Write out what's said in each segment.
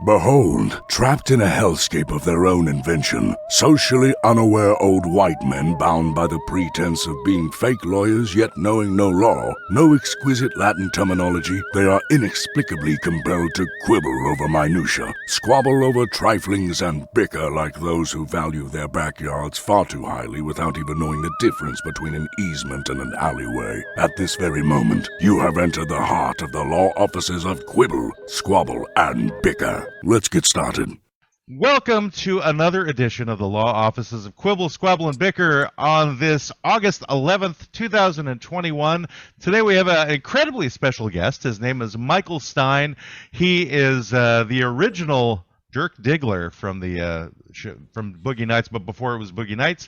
Behold, trapped in a hellscape of their own invention, socially unaware old white men bound by the pretense of being fake lawyers yet knowing no law, no exquisite Latin terminology, they are inexplicably compelled to quibble over minutia, squabble over triflings, and bicker like those who value their backyards far too highly without even knowing the difference between an easement and an alleyway. At this very moment, you have entered the heart of the Law Offices of Quibble, Squabble, and Bicker. Let's get started. Welcome to another edition of the Law Offices of Quibble, Squabble, and Bicker on this August 11th, 2021. Today we have an incredibly special guest. His name is Michael Stein. He is the original Dirk Diggler from Boogie Nights, but before it was Boogie Nights.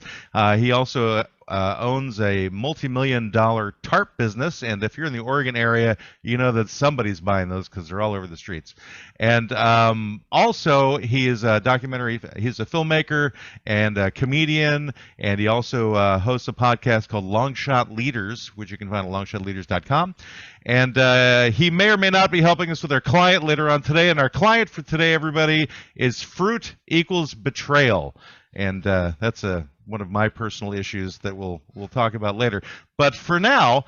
He also owns a multi-million-dollar tarp business, and if you're in the Oregon area, you know that somebody's buying those because they're all over the streets. And also, he is a he's a filmmaker and a comedian, and he also hosts a podcast called Long Shot Leaders, which you can find at longshotleaders.com. And he may or may not be helping us with our client later on today. And our client for today, everybody, is Fruit Equals Betrayal. And that's one of my personal issues that we'll talk about later. But for now,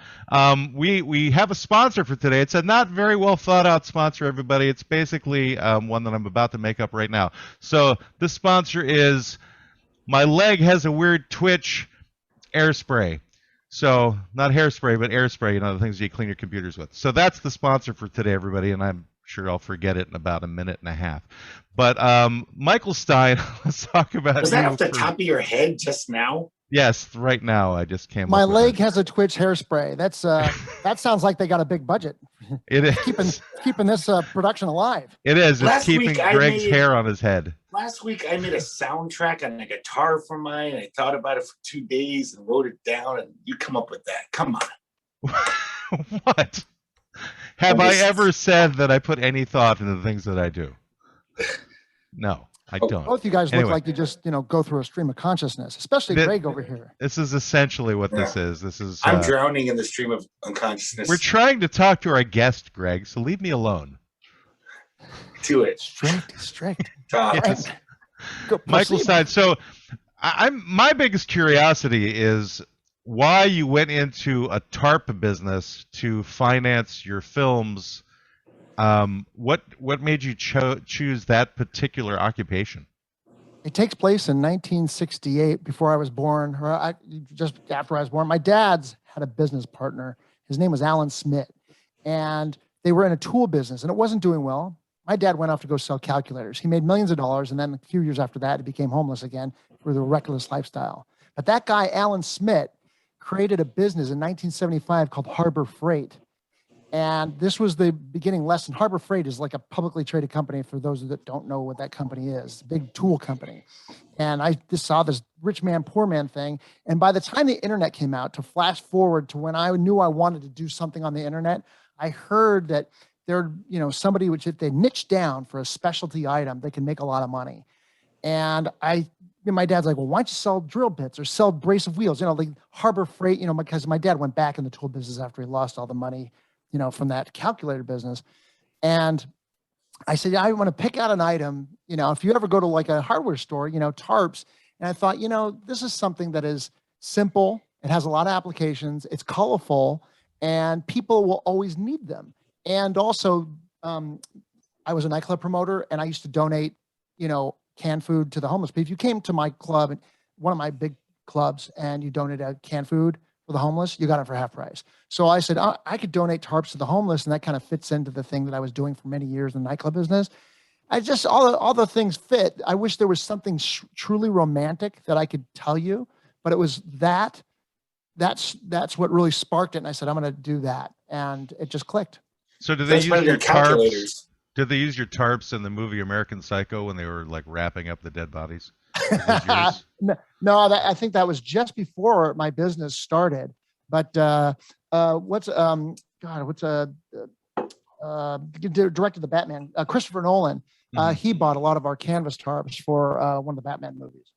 we have a sponsor for today. It's a not very well thought out sponsor, everybody. It's basically one that I'm about to make up right now. So this sponsor is My Leg Has a Weird Twitch Air Spray. So not hairspray, but air spray, the things you clean your computers with. So that's the sponsor for today, everybody, and I'm sure I'll forget it in about a minute and a half. But Michael Stein, let's talk about. Was that off the top of your head just now? Yes, right now I just came. My up with leg it. has a Twitch hairspray. That's that sounds like they got a big budget. It is keeping this production alive. It is. It's Last keeping week Greg's hair on his head. Last week I made a soundtrack on a guitar for mine. I thought about it for 2 days and wrote it down, and you come up with that. Come on. What? Have I ever said that I put any thought into the things that I do? No, I don't. Both you guys look like you just go through a stream of consciousness, especially Greg over here. This is essentially what this is. This is. I'm drowning in the stream of unconsciousness. We're trying to talk to our guest, Greg, so leave me alone. Do it. Strict. Yes. Michael Stein. So, my biggest curiosity is why you went into a tarp business to finance your films. What made you choose that particular occupation? It takes place in 1968, before I was born, or just after I was born. My dad's had a business partner. His name was Alan Smith, and they were in a tool business, and it wasn't doing well. My dad went off to go sell calculators. He made millions of dollars, and then a few years after that, he became homeless again with a reckless lifestyle. But that guy, Alan Smith, created a business in 1975 called Harbor Freight. And this was the beginning lesson. Harbor Freight is like a publicly traded company, for those that don't know what that company is. It's a big tool company. And I just saw this rich man, poor man thing. And by the time the internet came out, to flash forward to when I knew I wanted to do something on the internet, I heard that there, somebody which if they niche down for a specialty item, they can make a lot of money. And my dad's like, well, why don't you sell drill bits or sell brace of wheels? Like Harbor Freight, because my dad went back in the tool business after he lost all the money, from that calculator business. And I said, I want to pick out an item, if you ever go to like a hardware store, tarps. And I thought, this is something that is simple. It has a lot of applications. It's colorful, and people will always need them. And also, I was a nightclub promoter, and I used to donate, canned food to the homeless. But if you came to my club, one of my big clubs, and you donated canned food for the homeless, you got it for half price. So I said, I could donate tarps to the homeless, and that kind of fits into the thing that I was doing for many years in the nightclub business. All the things fit. I wish there was something truly romantic that I could tell you, but it was that's what really sparked it. And I said, I'm going to do that. And it just clicked. So did they use your tarps? Did they use your tarps in the movie American Psycho when they were like wrapping up the dead bodies? No, I think that was just before my business started. But directed the Batman, Christopher Nolan. He bought a lot of our canvas tarps for one of the Batman movies.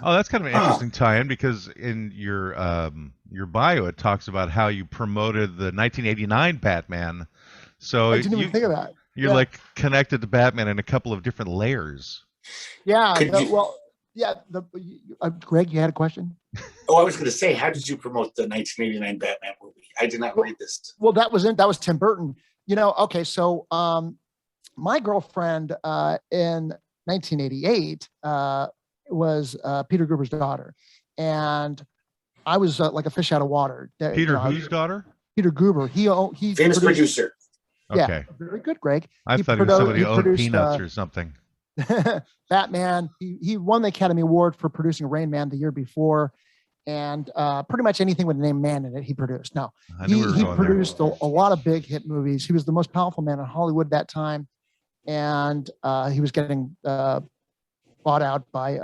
Oh, that's kind of an interesting tie-in, because in your bio it talks about how you promoted the 1989 Batman. So I didn't even think of that. You're Yeah. like connected to Batman in a couple of different layers. Yeah. Could you- Well, yeah. Greg, you had a question? Oh, I was going to say, how did you promote the 1989 Batman movie? I did not read this. Well, that was Tim Burton. Okay, so my girlfriend in 1988 was Peter Gruber's daughter, and I was like a fish out of water. Peter whose daughter? Peter Gruber. He Famous producer. Yeah, Okay. very good, Greg. I thought he was somebody who owned peanuts or something. Batman. He won the Academy Award for producing Rain Man the year before, and pretty much anything with the name man in it, he produced. No, he produced a lot of big hit movies. He was the most powerful man in Hollywood at that time, and he was getting bought out by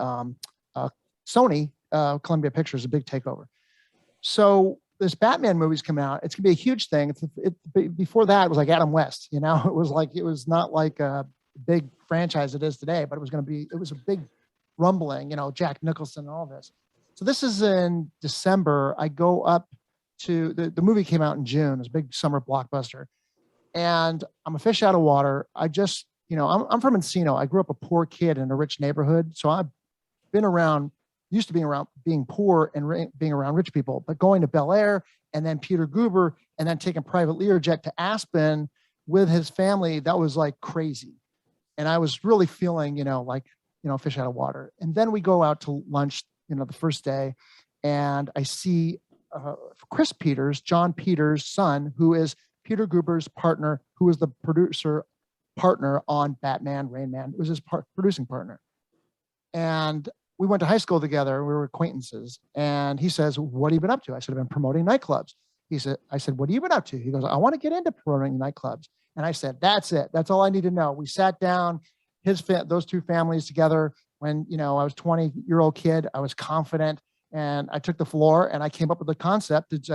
Sony, Columbia Pictures, a big takeover. So this Batman movie's coming out. It's gonna be a huge thing. Before that, it was like Adam West. It was not like a big franchise it is today, but it was a big rumbling. Jack Nicholson and all this. So this is in December. I go up to the movie came out in June. It was a big summer blockbuster, and I'm a fish out of water. I'm from Encino. I grew up a poor kid in a rich neighborhood, so I've been around. Used to being around being poor and being around rich people, but going to Bel Air and then Peter Gruber and then taking private Learjet to Aspen with his family, that was like crazy. And I was really feeling, fish out of water. And then we go out to lunch, the first day, and I see Chris Peters, John Peters' son, who is Peter Gruber's partner, who was the producer partner on Batman, Rain Man. It was his producing partner. And we went to high school together. We were acquaintances. And he says, "What have you been up to?" I said, "I've been promoting nightclubs." I said, "What have you been up to?" He goes, "I want to get into promoting nightclubs." And I said, "That's it. That's all I need to know." We sat down, those two families together. When, I was 20-year-old kid, I was confident, and I took the floor and I came up with the concept that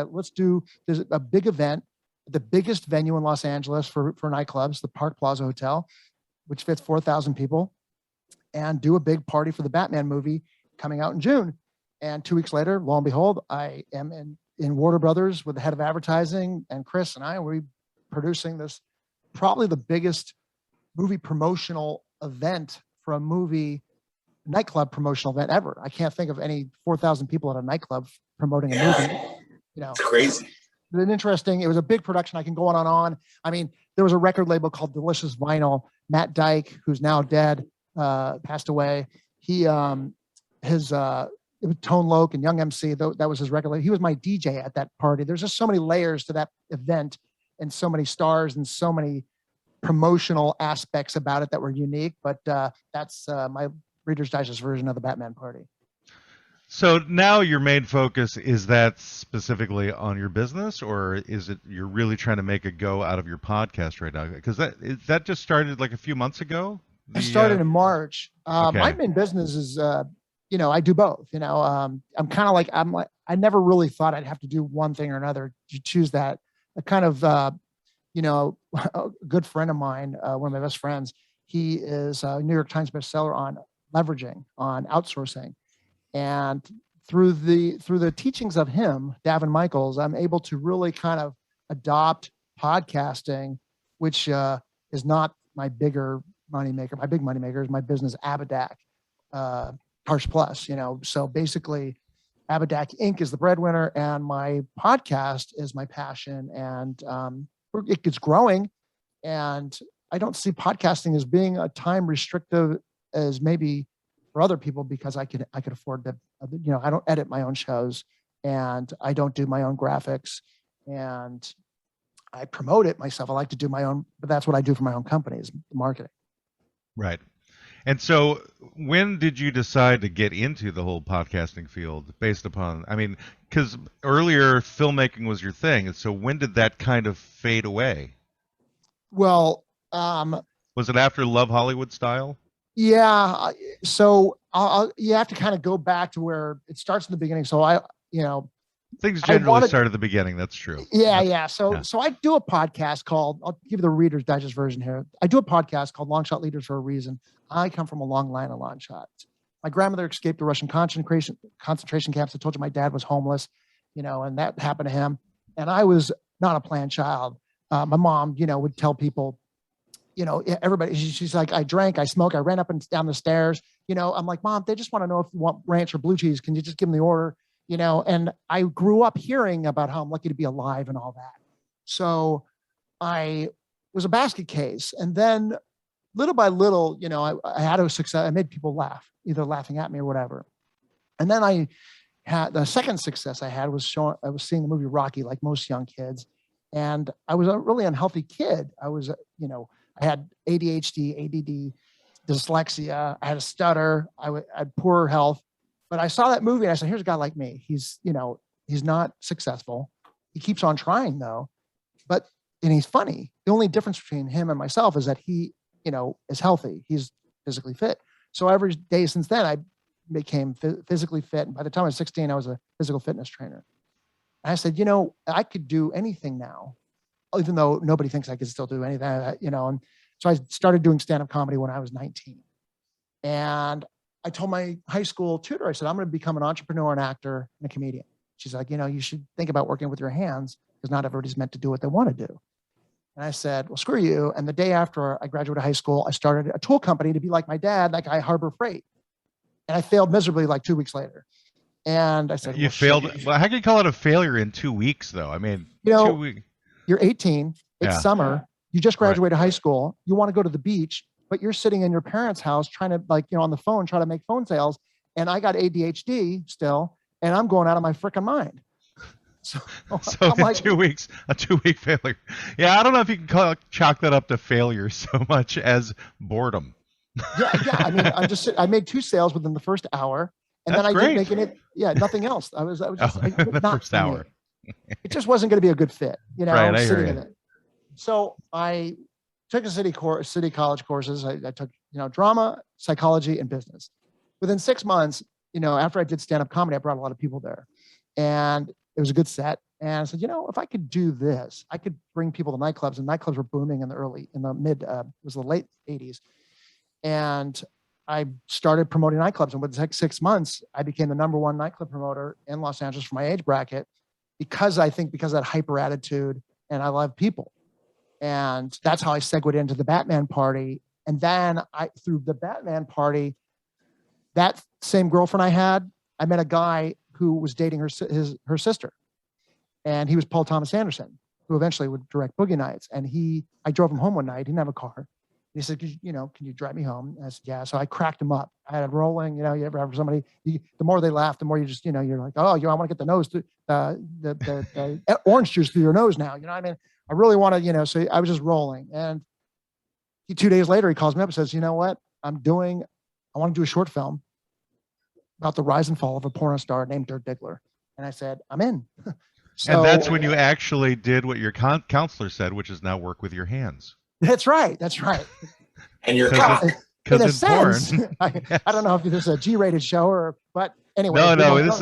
there's a big event, the biggest venue in Los Angeles for nightclubs, the Park Plaza Hotel, which fits 4,000 people, and do a big party for the Batman movie coming out in June. And 2 weeks later, lo and behold, I am in Warner Brothers with the head of advertising, and Chris and I were producing this, probably the biggest movie promotional event for a nightclub promotional event ever. I can't think of any 4,000 people at a nightclub promoting a movie. It's crazy. It was a big production. I can go on and on. I mean, there was a record label called Delicious Vinyl. Matt Dyke, who's now dead, passed away. It was Tone Loc and Young MC. That was his record label. He was my DJ at that party. There's just so many layers to that event, and so many stars and so many promotional aspects about it that were unique. But that's my Reader's Digest version of the Batman party. So now your main focus, is that specifically on your business, or is it you're really trying to make a go out of your podcast right now? Because that just started like a few months ago. I started in March. Okay. My main business is, I do both. I'm kind of like, I never really thought I'd have to do one thing or another to choose that. A kind of, a good friend of mine, one of my best friends, he is a New York Times bestseller on leveraging, on outsourcing. And through the teachings of him, Davin Michaels, I'm able to really kind of adopt podcasting, which is not my bigger moneymaker. My big moneymaker is my business, Abadak, Tarps Plus. So basically, Abadak Inc. is the breadwinner, and my podcast is my passion, and it's growing. And I don't see podcasting as being a time restrictive as maybe for other people, because I could afford to, I don't edit my own shows, and I don't do my own graphics, and I promote it myself. I like to do my own, but that's what I do for my own company, is marketing. Right. And so when did you decide to get into the whole podcasting field based upon, because earlier filmmaking was your thing. And so when did that kind of fade away? Well, was it after Love Hollywood Style? Yeah. So you have to kind of go back to where it starts in the beginning. So things generally start at the beginning. That's true. Yeah. So I do a podcast called, I'll give you the Reader's Digest version here. I do a podcast called Long Shot Leaders for a reason. I come from a long line of long shots. My grandmother escaped the Russian concentration camps. I told you my dad was homeless, and that happened to him. And I was not a planned child. My mom, would tell people, everybody, she's like, I drank, I smoked, I ran up and down the stairs. I'm like, Mom, they just want to know if you want ranch or blue cheese. Can you just give them the order? And I grew up hearing about how I'm lucky to be alive and all that. So I was a basket case. And then little by little, I had a success. I made people laugh, either laughing at me or whatever. And then I had the second success I had was I was seeing the movie Rocky, like most young kids. And I was a really unhealthy kid. I was, I had ADHD, ADD, dyslexia. I had a stutter. I had poor health. But I saw that movie and I said, here's a guy like me. He's not successful. He keeps on trying though. And he's funny. The only difference between him and myself is that he, is healthy. He's physically fit. So every day since then, I became physically fit. And by the time I was 16, I was a physical fitness trainer. And I said, I could do anything now, even though nobody thinks I could still do anything, And so I started doing stand-up comedy when I was 19. And I told my high school tutor, I said, I'm going to become an entrepreneur, an actor, and a comedian. She's like, you should think about working with your hands because not everybody's meant to do what they want to do. And I said, well, screw you. And the day after I graduated high school, I started a tool company to be like my dad, like I Harbor Freight. And I failed miserably like 2 weeks later. And I said, you failed. Well, how can you call it a failure in 2 weeks though? I mean, 2 weeks. You're 18. It's summer. You just graduated high school. You want to go to the beach, but you're sitting in your parents' house trying to on the phone, trying to make phone sales. And I got ADHD still, and I'm going out of my freaking mind. So in like, 2 weeks, a 2-week failure. Yeah, I don't know if you can chalk that up to failure so much as boredom. Yeah. I mean, I made 2 sales within the first hour, and That's then I great. didn't make it. Yeah, nothing else. I was just the first hour. It just wasn't going to be a good fit, Right, I sitting hear in it. So I took city college courses. I took drama, psychology, and business. Within 6 months, after I did stand-up comedy, I brought a lot of people there, and it was a good set. And I said, if I could do this, I could bring people to nightclubs, and nightclubs were booming in the late 80s. And I started promoting nightclubs. And within the next 6 months, I became the #1 nightclub promoter in Los Angeles for my age bracket because of that hyper attitude, and I love people. And that's how I segued into the Batman party. And then through the Batman party, that same girlfriend I had, I met a guy who was dating her sister. And he was Paul Thomas Anderson, who eventually would direct Boogie Nights. And I drove him home one night. He didn't have a car. He said, can you drive me home? And I said, yeah. So I cracked him up. I had it rolling. You ever have somebody, the more they laugh, the more you just, you're like, oh, I want to get the nose, the orange juice through your nose now. You know what I mean? I really want to, so I was just rolling. And 2 days later, he calls me up and says, you know what? I want to do a short film about the rise and fall of a porno star named Dirk Diggler. And I said, I'm in. And that's when you actually did what your counselor said, which is now work with your hands. That's right. And you're in a sense, porn. I don't know if this is a G-rated show but anyway. No, this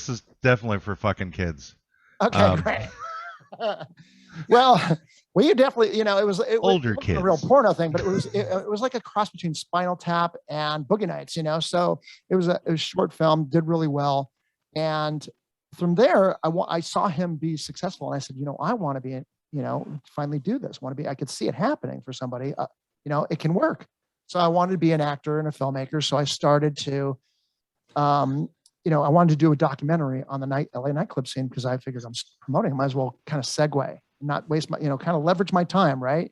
is definitely for fucking kids. Okay, great. Well, you definitely, it was older kids, a real porno thing, but it was like a cross between Spinal Tap and Boogie Nights, So it was a short film, did really well, and from there, I saw him be successful, and I said, I want to be, finally do this. I could see it happening for somebody. It can work. So I wanted to be an actor and a filmmaker. So I started to, I wanted to do a documentary on the LA nightclub scene because I figured I'm promoting. I might as well kind of segue, not waste my, kind of leverage my time, right?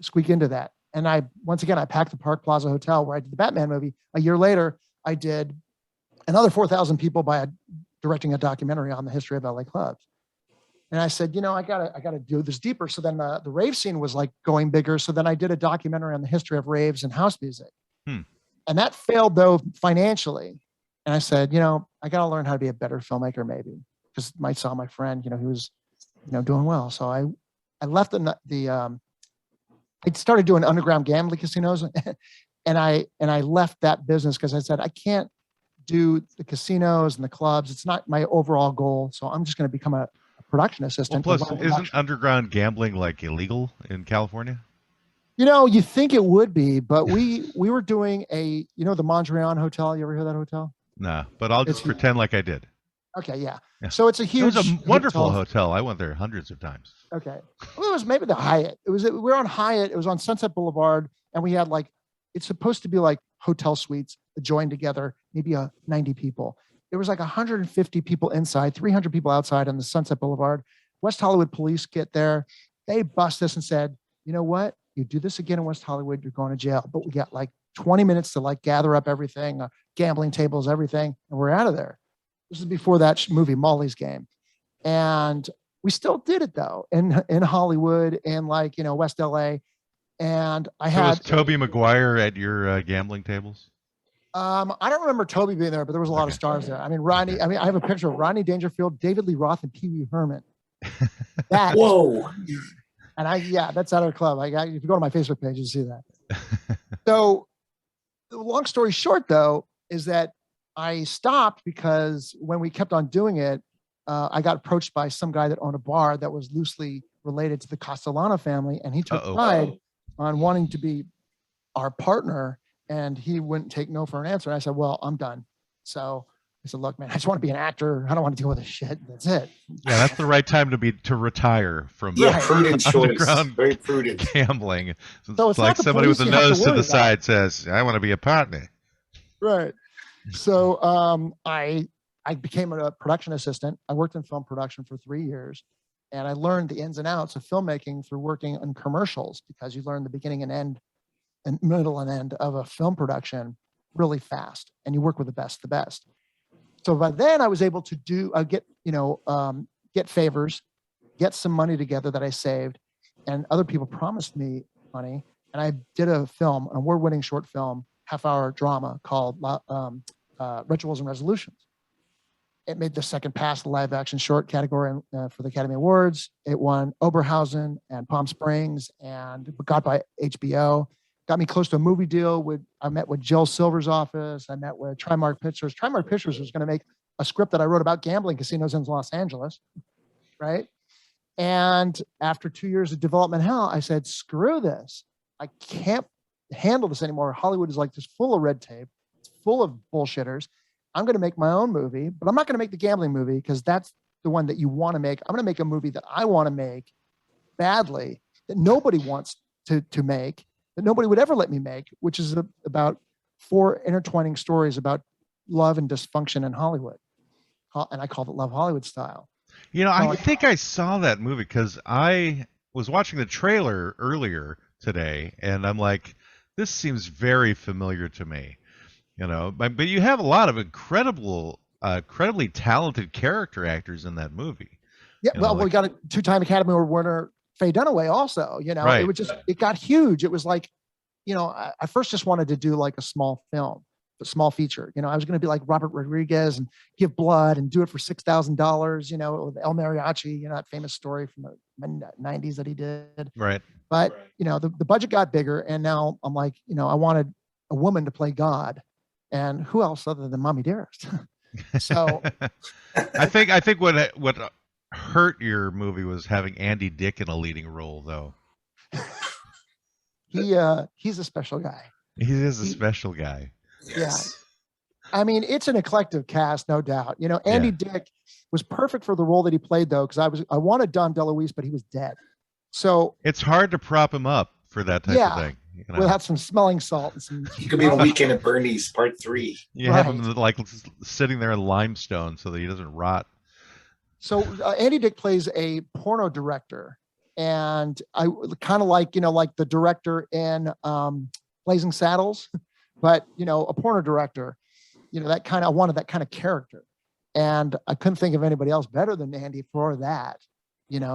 Squeak into that. And I packed the Park Plaza Hotel where I did the Batman movie. A year later, I did another 4,000 people directing a documentary on the history of LA clubs. And I said, I gotta do this deeper. So then the rave scene was like going bigger. So then I did a documentary on the history of raves and house music. And that failed though financially. And I said, I gotta learn how to be a better filmmaker maybe. Because I saw my friend, he was, doing well. So I left I started doing underground gambling casinos and I left that business because I said, I can't do the casinos and the clubs. It's not my overall goal. So I'm just going to become a production assistant. Well, plus, isn't underground gambling like illegal in California? You think it would be, but we were doing the Mondrian Hotel. You ever hear that hotel? Nah, but I'll just pretend like I did. Okay, yeah. Yeah. So it's a It huge was a wonderful hotel. hotel. I went there hundreds of times. Okay. Well, it was maybe the Hyatt. We were on Hyatt. It was on Sunset Boulevard, and we had like, it's supposed to be like hotel suites joined together, maybe 90 people. There was like 150 people inside, 300 people outside on the Sunset Boulevard. West Hollywood police get there. They bust us and said, you know what? You do this again in West Hollywood, you're going to jail. But we got like 20 minutes to like gather up everything, gambling tables, everything, and we're out of there. This is before that movie, Molly's Game. And we still did it though in Hollywood and like, West LA. And I So was had Tobey Maguire at your gambling tables? I don't remember Toby being there, but there was a lot of stars there. I mean, I have a picture of Rodney Dangerfield, David Lee Roth, and Pee Wee Herman. Whoa. And that's at our club. If you go to my Facebook page, you'll see that. So the long story short though, is that I stopped because when we kept on doing it, I got approached by some guy that owned a bar that was loosely related to the Castellano family. And he took pride on wanting to be our partner, and he wouldn't take no for an answer. And I said, well, I'm done. So I said, look, man, I just want to be an actor. I don't want to deal with this shit. That's it. Yeah, that's the right time to retire from prudent choice. underground Very prudent. gambling. So it's like not the somebody with police the you have nose to to worry the side says, I want to be a partner. Right. So I became a production assistant. I worked in film production for 3 years, and I learned the ins and outs of filmmaking through working on commercials, because you learn the beginning and end and middle and end of a film production really fast, and you work with the best. So by then I was able to get favors, get some money together that I saved, and other people promised me money. And I did a film, an award-winning short film, half-hour drama called Rituals and Resolutions. It made the second pass the live action short category for the Academy Awards. It won Oberhausen and Palm Springs and got by HBO. Got me close to a movie deal. I met with Jill Silver's office. I met with Trimark Pictures. Trimark Pictures was going to make a script that I wrote about gambling casinos in Los Angeles, right? And after 2 years of development hell, I said, screw this. I can't handle this anymore. Hollywood is like just full of red tape. It's full of bullshitters. I'm going to make my own movie, but I'm not going to make the gambling movie because that's the one that you want to make. I'm going to make a movie that I want to make badly, that nobody wants to make, that nobody would ever let me make, which is about 4 intertwining stories about love and dysfunction in Hollywood. And I called it Love Hollywood Style. I think I saw that movie because I was watching the trailer earlier today, and I'm like, this seems very familiar to me. But you have a lot of incredibly talented character actors in that movie. Yeah, we got a 2-time Academy Award winner, Faye Dunaway, also. Right. It got huge. It was like, I first just wanted to do like a small film, a small feature. I was going to be like Robert Rodriguez and give blood and do it for $6,000. With El Mariachi, that famous story from the 90s that he did. Right. But the budget got bigger, and now I'm like, I wanted a woman to play God. And who else other than Mommy Dearest? So I think what hurt your movie was having Andy Dick in a leading role, though. He's a special guy. He is a special guy. Yes. Yeah. I mean, it's an eclectic cast, no doubt. Andy Dick was perfect for the role that he played, though, because I wanted Dom DeLuise, but he was dead. So it's hard to prop him up for that type of thing. Without some smelling salt and some. He could be a Weekend at Bernie's Part 3. You have him like sitting there in limestone so that he doesn't rot. So Andy Dick plays a porno director, and I kind of like the director in Blazing Saddles, but a porno director. I wanted that kind of character, and I couldn't think of anybody else better than Andy for that.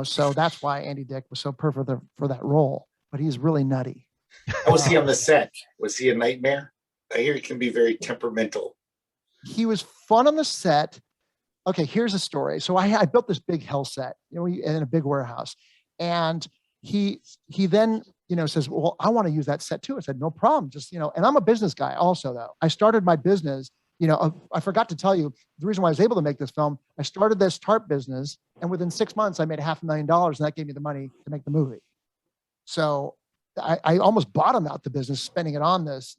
So that's why Andy Dick was so perfect for that role. But he's really nutty. How was he on the set? Was he a nightmare? I hear he can be very temperamental. He was fun on the set. Okay, here's a story. So I built this big hell set, in a big warehouse, and he then says, well, I want to use that set too. I said, no problem. Just and I'm a business guy also, though. I started my business. I forgot to tell you the reason why I was able to make this film. I started this tarp business, and within 6 months, I made $500,000, and that gave me the money to make the movie. So I almost bottomed out the business, spending it on this,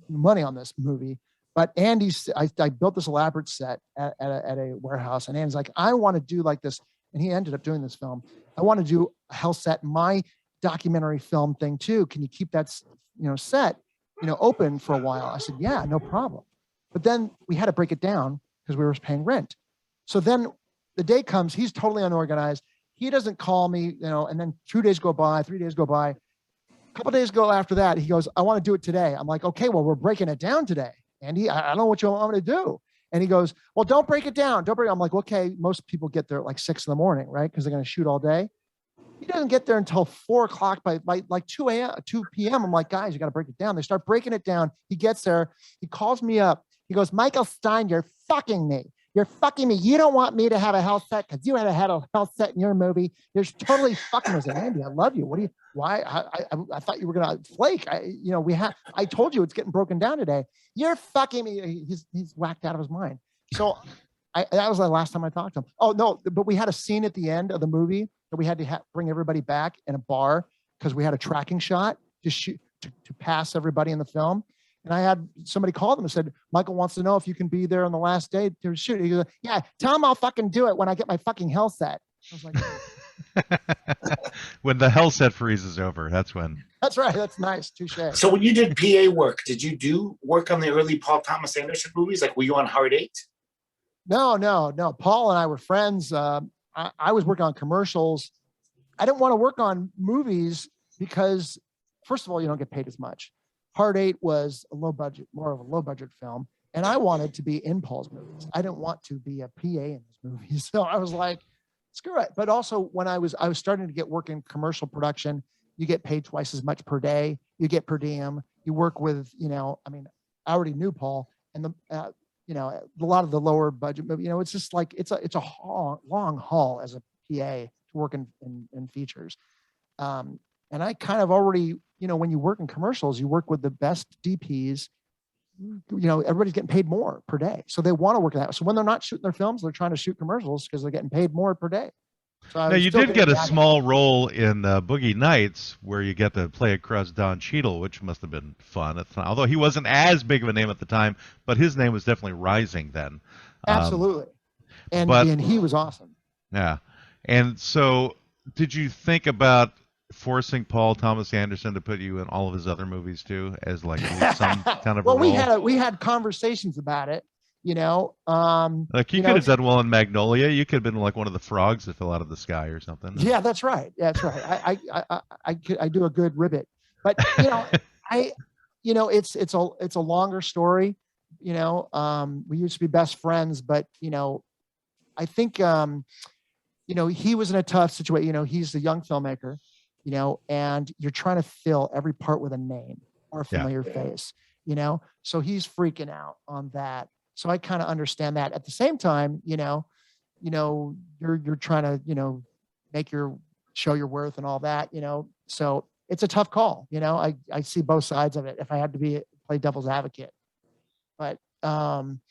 money on this movie. But I built this elaborate set at a warehouse, and Andy's like, I want to do like this. And he ended up doing this film. I want to do a hell set, my documentary film thing too. Can you keep that, set, open for a while? I said, yeah, no problem. But then we had to break it down because we were paying rent. So then the day comes, he's totally unorganized. He doesn't call me, and then 2 days go by, 3 days go by. A couple days go after that, he goes, I want to do it today. I'm like, okay, well, we're breaking it down today. Andy, I don't know what you want me to do. And he goes, well, don't break it down. Don't break it. I'm like, okay, most people get there at like 6 a.m, right? Because they're going to shoot all day. He doesn't get there until 4 o'clock by like 2 p.m. I'm like, guys, you got to break it down. They start breaking it down. He gets there. He calls me up. He goes, Michael Stein, you're fucking me. You're fucking me. You don't want me to have a hell set because you had a hell set in your movie. You're totally fucking with it. Andy, I love you. What do you, why? I thought you were going to flake. I told you it's getting broken down today. You're fucking me. He's whacked out of his mind. So that was the last time I talked to him. Oh no, but we had a scene at the end of the movie that we had to bring everybody back in a bar because we had a tracking shot to shoot to pass everybody in the film. And I had somebody call them and said, Michael wants to know if you can be there on the last day to shoot. He goes, yeah, tell him I'll fucking do it when I get my fucking hell set. I was like, when the hell set freezes over, that's when. That's right. That's nice. Touche. So when you did PA work, did you do work on the early Paul Thomas Anderson movies? Like, were you on Hard Eight? No. Paul and I were friends. I was working on commercials. I didn't want to work on movies because, first of all, you don't get paid as much. Hard Eight was more of a low budget film. And I wanted to be in Paul's movies. I didn't want to be a PA in his movies. So I was like, screw it. But also when I was starting to get work in commercial production, you get paid twice as much per day. You get per diem. You work with, I already knew Paul and a lot of the lower budget movie, it's just like, it's a long haul as a PA to work in features. And I kind of already, when you work in commercials, you work with the best DPs, everybody's getting paid more per day. So they want to work that. So when they're not shooting their films, they're trying to shoot commercials because they're getting paid more per day. So now, you did get a small role in Boogie Nights where you get to play across Don Cheadle, which must have been fun. Although he wasn't as big of a name at the time, but his name was definitely rising then. Absolutely. And he was awesome. Yeah. And so did you think about forcing Paul Thomas Anderson to put you in all of his other movies too, as like some kind of well, a role? we had conversations about it, like you could have done well in Magnolia. You could have been like one of the frogs that fell out of the sky or something. Yeah, that's right. I do a good ribbit, but it's a longer story. We used to be best friends, but I think he was in a tough situation. He's a young filmmaker, and you're trying to fill every part with a name or a familiar face, so he's freaking out on that. So I kind of understand that. At the same time, you're trying to, show your worth and all that, so it's a tough call. I see both sides of it if I had to play devil's advocate, but working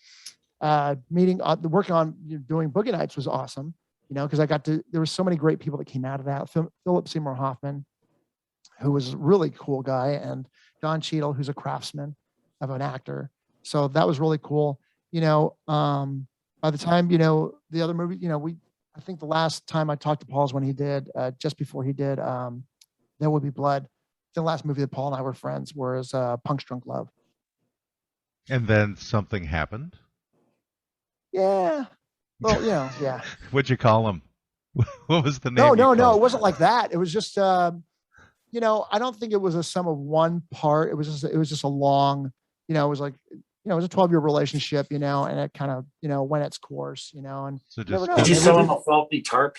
on doing Boogie Nights was awesome, because there were so many great people that came out of that. Philip Seymour Hoffman, who was a really cool guy, and Don Cheadle, who's a craftsman of an actor. So that was really cool. By the time, the other movie, I think the last time I talked to Paul is when he did, just before he did There Would Be Blood. The last movie that Paul and I were friends was Punk's Drunk Love. And then something happened? Yeah. Well, yeah. What'd you call him? What was the name? No. It wasn't like that. It was just, I don't think it was a sum of one part. It was just a long, it was like, it was a 12-year relationship, and it kind of, went its course, and so did you sell him a faulty tarp?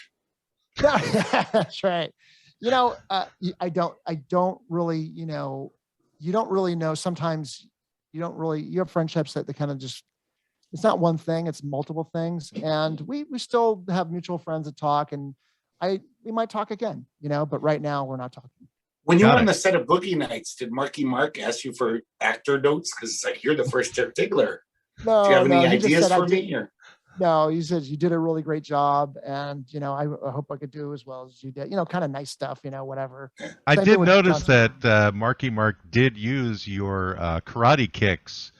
That's right. I don't really, you don't really know. Sometimes you have friendships that they kind of just, it's not one thing, it's multiple things. And we still have mutual friends that talk, and we might talk again, but right now we're not talking. When you were on the set of Boogie Nights, did Marky Mark ask you for actor notes? Because it's like, you're the first tickler. No, do you have any he just ideas said, for me? Or? No, he says, you did a really great job. And, I hope I could do as well as you did, kind of nice stuff, whatever. I Same did thing with notice Johnson. that Marky Mark did use your karate kicks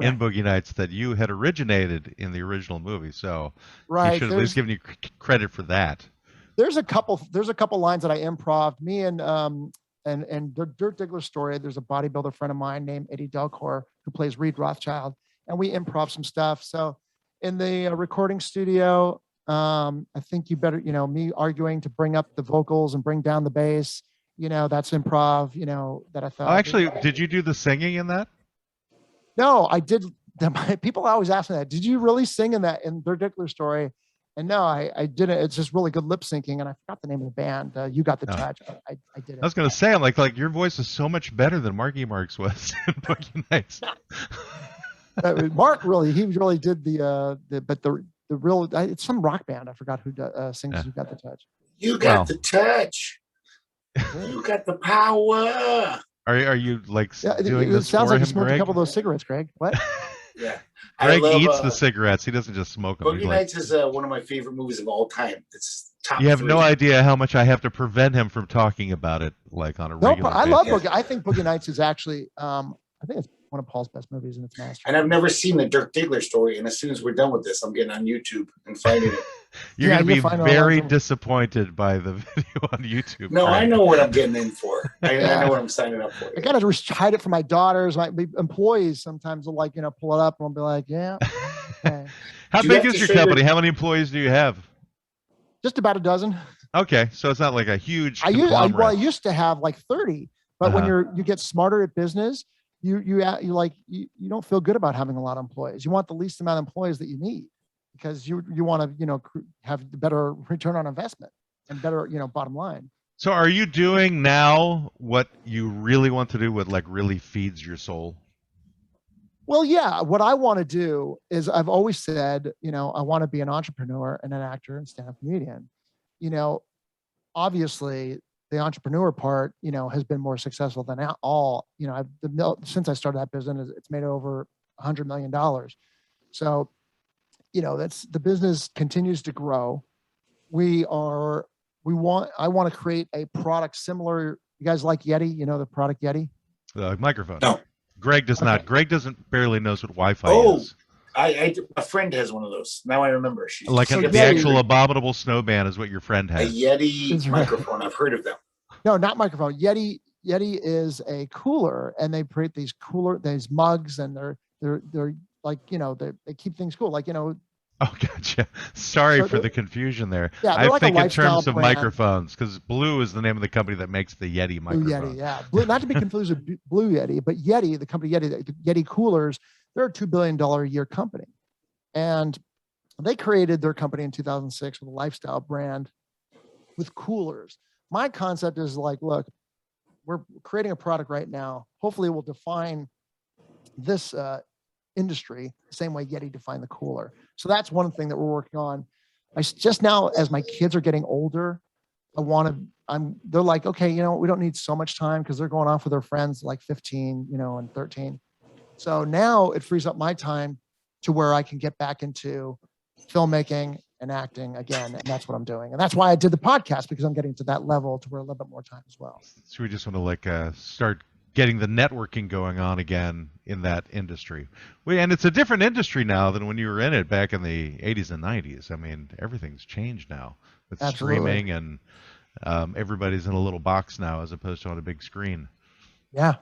in Boogie Nights that you had originated in the original movie. So he Right. should have at least given you credit for that. There's a couple lines that I improv. Me and Dirt Diggler's story. There's a bodybuilder friend of mine named Eddie Delcor who plays Reed Rothschild, and we improv some stuff. So in the recording studio, I think you better, me arguing to bring up the vocals and bring down the bass. That's improv. That I thought. Oh, actually, did you do the singing in that? No, I did. People always ask me that. Did you really sing in Dirt Diggler's story? And no, I didn't. It's just really good lip syncing, and I forgot the name of the band. You Got the Touch. I did it. I was gonna say, I'm like your voice is so much better than Marky Mark's was in Boogie Nights. Mark really did the real. It's some rock band. I forgot who sings You Got the Touch. You got the touch. You got the power. Are you like doing it this sounds for like him, you smoked Greg? a couple of those cigarettes, Greg. What? Yeah. Greg eats the cigarettes. He doesn't just smoke them. Boogie Nights is one of my favorite movies of all time. It's top You have 3. no idea how much I have to prevent him from talking about it, like on a regular basis. I love Boogie. I think Boogie Nights is actually, I think it's one of Paul's best movies in its master. And I've never seen the Dirk Diggler story. And as soon as we're done with this, I'm getting on YouTube and finding it. You're going to be very disappointed by the video on YouTube. No, right? I know what I'm getting in for. I know what I'm signing up for. I got to hide it from my daughters. My employees sometimes will pull it up and I'll be like, yeah. Okay. How big is your company? How many employees do you have? Just about a dozen. Okay, so it's not like a huge I used to have like 30, but when you get smarter at business, you don't feel good about having a lot of employees. You want the least amount of employees that you need because you want to have the better return on investment and better bottom line. So are you doing now what you really want to do, what like really feeds your soul? Well, yeah, what I want to do is I've always said, I want to be an entrepreneur and an actor and stand-up comedian. Obviously the entrepreneur part, has been more successful than all, since I started that business, it's made over $100 million. So, the business continues to grow. I want to create a product similar. You guys like Yeti? The product Yeti? The microphone. No. Greg does not. Greg barely knows what Wi-Fi is. A friend has one of those. Now I remember. The actual abominable snowman is what your friend has. A Yeti microphone. I've heard of them. No, not microphone. Yeti is a cooler, and they create these mugs, and they're like they keep things cool. Oh, gotcha. Sorry for the confusion there. Yeah, I think in terms of brand. Microphones, because Blue is the name of the company that makes the Yeti microphone. Blue Yeti, yeah. Not to be confused with Blue Yeti, but Yeti, the company Yeti, the Yeti coolers, they're a $2 billion a year company. And they created their company in 2006 with a lifestyle brand with coolers. My concept is look, we're creating a product right now. Hopefully it will define this industry the same way Yeti defined the cooler. So that's one thing that we're working on. Just now, as my kids are getting older, they're like, okay, we don't need so much time because they're going off with their friends like 15, and 13. So now it frees up my time to where I can get back into filmmaking and acting again. And that's what I'm doing. And that's why I did the podcast, because I'm getting to that level to where a little bit more time as well. So we just want to start getting the networking going on again in that industry. And it's a different industry now than when you were in it back in the 80s and 90s. I mean, everything's changed now with streaming, and everybody's in a little box now as opposed to on a big screen. Yeah.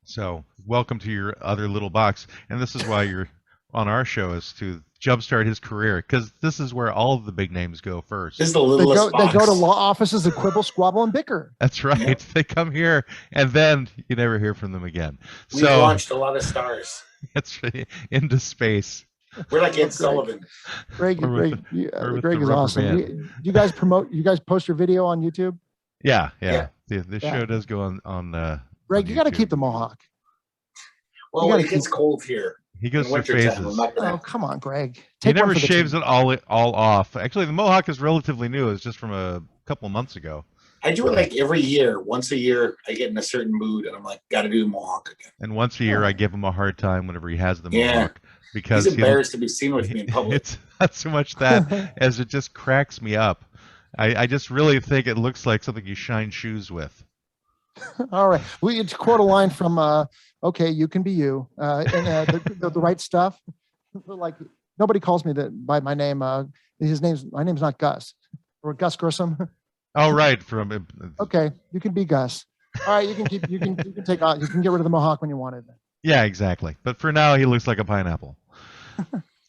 So welcome to your other little box. And this is why you're on our show, is to jumpstart his career, because this is where all of the big names go first. This is the littlest box. They go to Law Offices of Quibble, Squabble, and Bicker. That's right. Yeah. They come here, and then you never hear from them again. We've launched a lot of stars. That's right. Into space. We're like Ed Sullivan. Greg is awesome. You guys post your video on YouTube? Yeah. The show does go on Greg, you got to keep the mohawk. Well, it gets cold here. He goes through phases. Oh, come on, Greg. He never shaves it all off. Actually, the mohawk is relatively new. It's just from a couple months ago. I do it like every year. Once a year, I get in a certain mood, and I'm like, got to do the mohawk again. And once a year, I give him a hard time whenever he has the mohawk. Because he's embarrassed to be seen with me in public. It's not so much that as it just cracks me up. I just really think it looks like something you shine shoes with. All right. We quote a line from okay, you can be you, and the right stuff. Like nobody calls me by my name. My name's not Gus or Gus Grissom. Oh, right. From Okay, you can be Gus. All right, you can take on. You can get rid of the mohawk when you want it. yeah, exactly. But for now, he looks like a pineapple.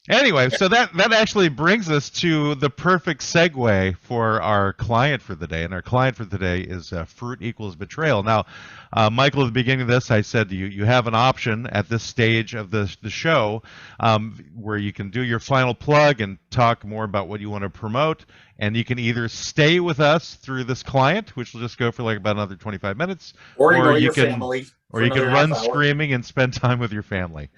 Anyway, so that actually brings us to the perfect segue for our client for the day, and our client for today is Fruit Equals Betrayal. Now, Michael, at the beginning of this, I said you have an option at this stage of the show where you can do your final plug and talk more about what you want to promote, and you can either stay with us through this client, which will just go for like about another 25 minutes, Or you your can, family. or you can run screaming and spend time with your family.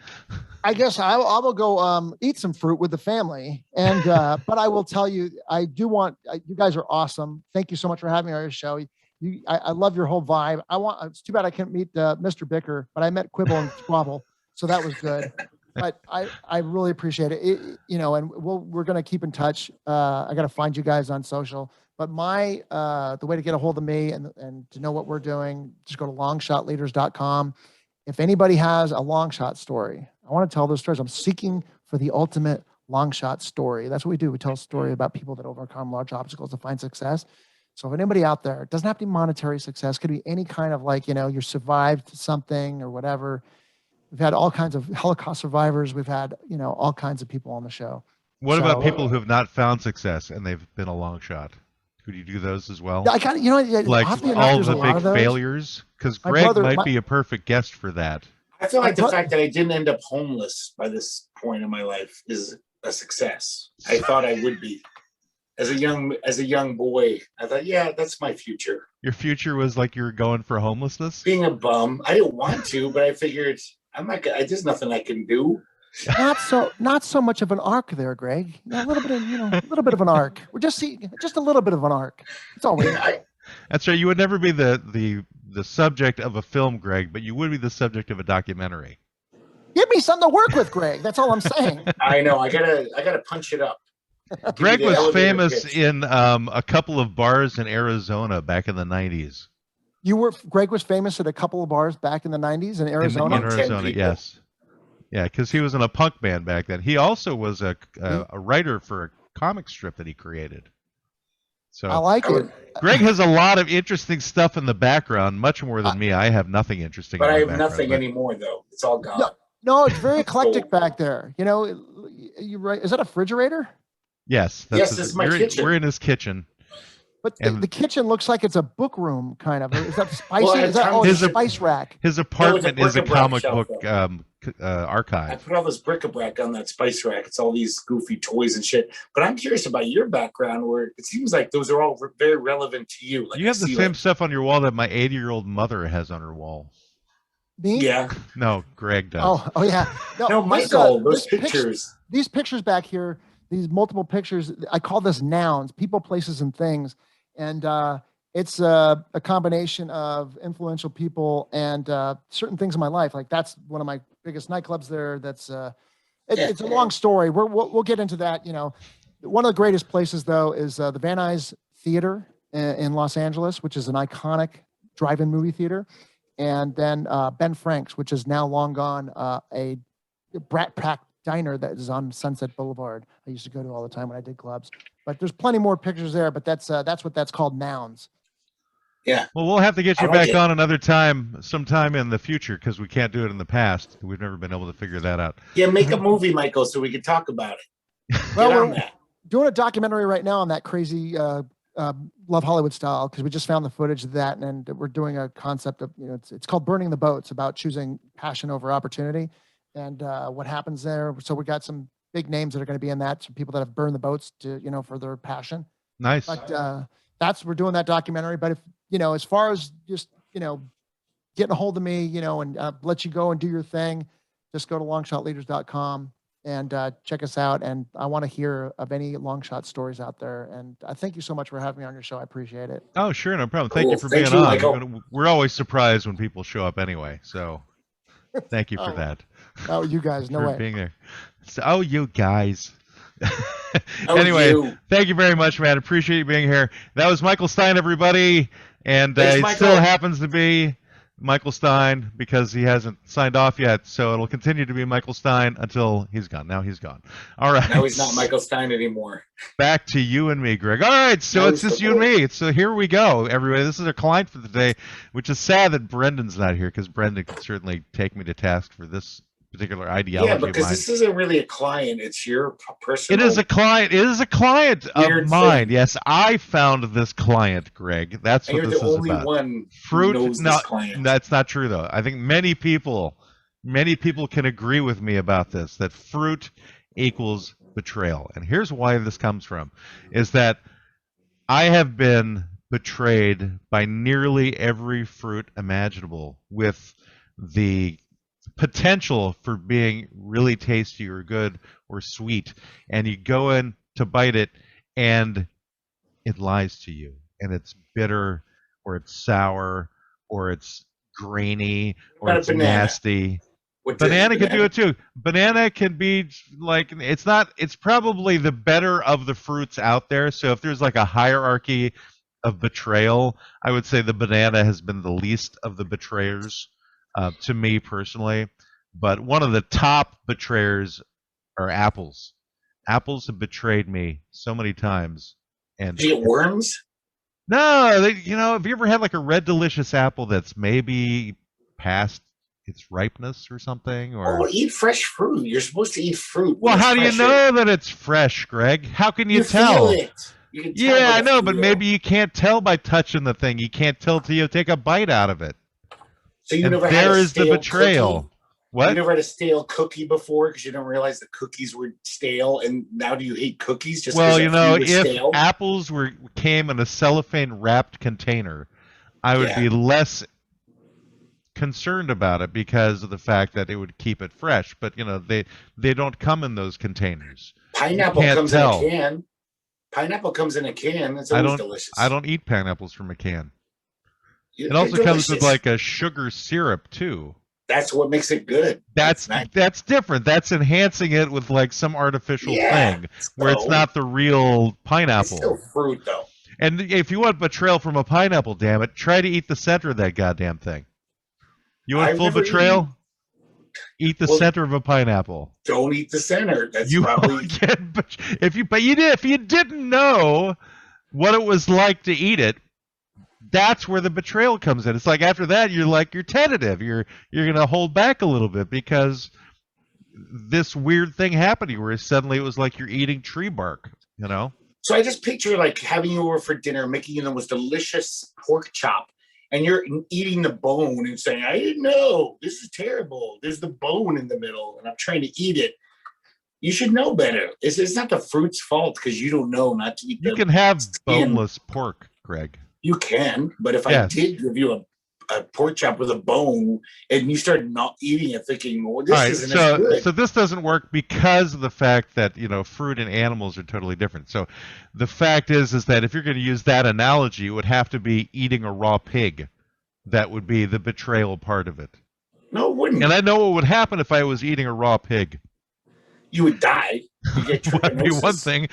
I guess I will go eat some fruit with the family, and but I will tell you, I do want you guys are awesome. Thank you so much for having me on your show. I love your whole vibe. It's too bad I can't meet Mr. Bicker, but I met Quibble and Squabble, so that was good. But I really appreciate it. And we're gonna keep in touch. I got to find you guys on social. But the way to get a hold of me and to know what we're doing, just go to longshotleaders.com. If anybody has a long shot story, I want to tell those stories. I'm seeking for the ultimate long shot story. That's what we do. We tell a story about people that overcome large obstacles to find success. So if anybody out there, it doesn't have to be monetary success, could be any kind of you survived something or whatever. We've had all kinds of Holocaust survivors. We've had, all kinds of people on the show. What about people who have not found success and they've been a long shot? Could you do those as well? Yeah, I kind of, like all the big failures? Because Greg might be a perfect guest for that. I feel like the fact that I didn't end up homeless by this point in my life is a success. I thought I would be. As a young boy, I thought, yeah, that's my future. Your future was like you were going for homelessness? Being a bum. I didn't want to, but I figured there's nothing I can do. Not so much of an arc there, Greg. A little bit of an arc. We're just a little bit of an arc. That's all we need. That's right. You would never be the subject of a film, Greg, but you would be the subject of a documentary. Give me something to work with, Greg. That's all I'm saying. I know. I gotta punch it up. Greg was famous in a couple of bars in Arizona back in the 90s. Greg was famous at a couple of bars back in the 90s in Arizona? In Arizona, yes. Yeah, because he was in a punk band back then. He also was a writer for a comic strip that he created. So I like it. Greg has a lot of interesting stuff in the background, much more than me. I have nothing interesting. But I have nothing anymore, though. It's all gone. No, it's very eclectic back there. You're right. Is that a refrigerator? Yes. It's my kitchen. We're in his kitchen. But the kitchen looks like it's a book room, kind of. Is that spicy? It's a spice rack. His apartment is a comic book archive. I put all this bric-a-brac on that spice rack. It's all these goofy toys and shit. But I'm curious about your background, where it seems like those are all very relevant to you. Like you have the same stuff on your wall that my 80-year-old mother has on her wall. Me? Yeah. No, Greg does. Oh yeah. No, Michael, those pictures. These pictures back here, these multiple pictures, I call this nouns, people, places, and things. And it's a combination of influential people and certain things in my life. Like that's one of my biggest nightclubs there. It's a long story. We'll get into that. One of the greatest places though is the Van Nuys Theater in Los Angeles, which is an iconic drive-in movie theater. And then Ben Frank's, which is now long gone, a Brat Pack diner that is on Sunset Boulevard. I used to go to all the time when I did clubs. But there's plenty more pictures there. But that's what that's called, nouns. Yeah. Well, we'll have to get you back on another time, sometime in the future, because we can't do it in the past. We've never been able to figure that out. Yeah, make a movie, Michael, so we can talk about it. Well, we're doing a documentary right now on that crazy Love Hollywood style, because we just found the footage of that, and we're doing a concept of it's called Burning the Boats, about choosing passion over opportunity, and what happens there. So we got some big names that are going to be in that, some people that have burned the boats to for their passion. Nice. But we're doing that documentary. But if as far as just getting a hold of me, and let you go and do your thing, just go to longshotleaders.com and check us out. And I want to hear of any long shot stories out there. And I thank you so much for having me on your show. I appreciate it. Oh, sure. No problem. Thank you for being on. Michael. We're always surprised when people show up anyway. So thank you for that. Oh, you guys. No way. Being there. So, you guys. Anyway, thank you very much, man. Appreciate you being here. That was Michael Stein, everybody. And it still happens to be Michael Stein because he hasn't signed off yet, so it'll continue to be Michael Stein until he's gone. Now he's gone. All right. Now he's not Michael Stein anymore. Back to you and me, Greg. All right, so Now it's he's just the you and boy. me. So here we go, everybody. This is our client for the day, which is sad that Brendan's not here because Brendan could certainly take me to task for this particular ideology Yeah, of because mine. this isn't really a client; it's your personal. It is a client. It is a client of Weird mine. thing. Yes, I found this client, Greg. That's And what you're this the is only about. one Fruit. who knows No, this client. that's not true though. I think many people can agree with me about this. That fruit equals betrayal. And here's why this comes from: is that I have been betrayed by nearly every fruit imaginable with the potential for being really tasty or good or sweet, and you go in to bite it and it lies to you, and it's bitter or it's sour or it's grainy or What about it's a banana? nasty. What does Banana can do it too. Banana can be like, it's probably the better of the fruits out there. So if there's like a hierarchy of betrayal, I would say the banana has been the least of the betrayers to me personally. But one of the top betrayers are apples. Apples have betrayed me so many times. And Did you get worms? no, have you ever had like a red delicious apple that's maybe past its ripeness or something? Or Oh, eat fresh fruit. You're supposed to eat fruit. well, when how it's do you fresher. know that it's fresh, Greg? How can you tell? Feel it. You can tell Yeah, by I the know, but feel. maybe you can't tell by touching the thing. You can't tell till you take a bite out of it. So you And never had there a is the stale betrayal. cookie? What? You never had a stale cookie before because you didn't realize the cookies were stale, and now do you hate cookies just Well, because were if stale? apples came in a cellophane wrapped container, I would Yeah. be less concerned about it because of the fact that it would keep it fresh. But they don't come in those containers. Pineapple can't comes tell. in a can. Pineapple comes in a can. It's I always don't delicious. I don't eat pineapples from a can. It They're also comes with delicious. like a sugar syrup too. That's what makes it good. That's nice. different. That's enhancing it with like some artificial Yeah, thing where it's not the real It's pineapple. still fruit though. And if you want betrayal from a pineapple, damn it, try to eat the center of that goddamn thing. You want I've full never betrayal? Eat the Well, center of a pineapple. Don't eat the center. That's You probably will get if you didn't know what it was like to eat it, that's where the betrayal comes in. It's like after that you're tentative. You're gonna hold back a little bit because this weird thing happened to you where suddenly it was like you're eating tree bark, So I just picture like having you over for dinner, making you the most delicious pork chop, and you're eating the bone and saying, "I didn't know. This is terrible. There's the bone in the middle, and I'm trying to eat it." You should know better. It's not the fruit's fault because you don't know not to eat the You can have skin. boneless pork, Greg. You can, but if Yes. I did give you a pork chop with a bone and you start not eating it thinking, well, this All right, isn't as good. so this doesn't work because of the fact that fruit and animals are totally different. So the fact is that if you're going to use that analogy, it would have to be eating a raw pig. That would be the betrayal part of it. No, it wouldn't. And I know what would happen if I was eating a raw pig. You would die. You get Would be one trichinosis. thing.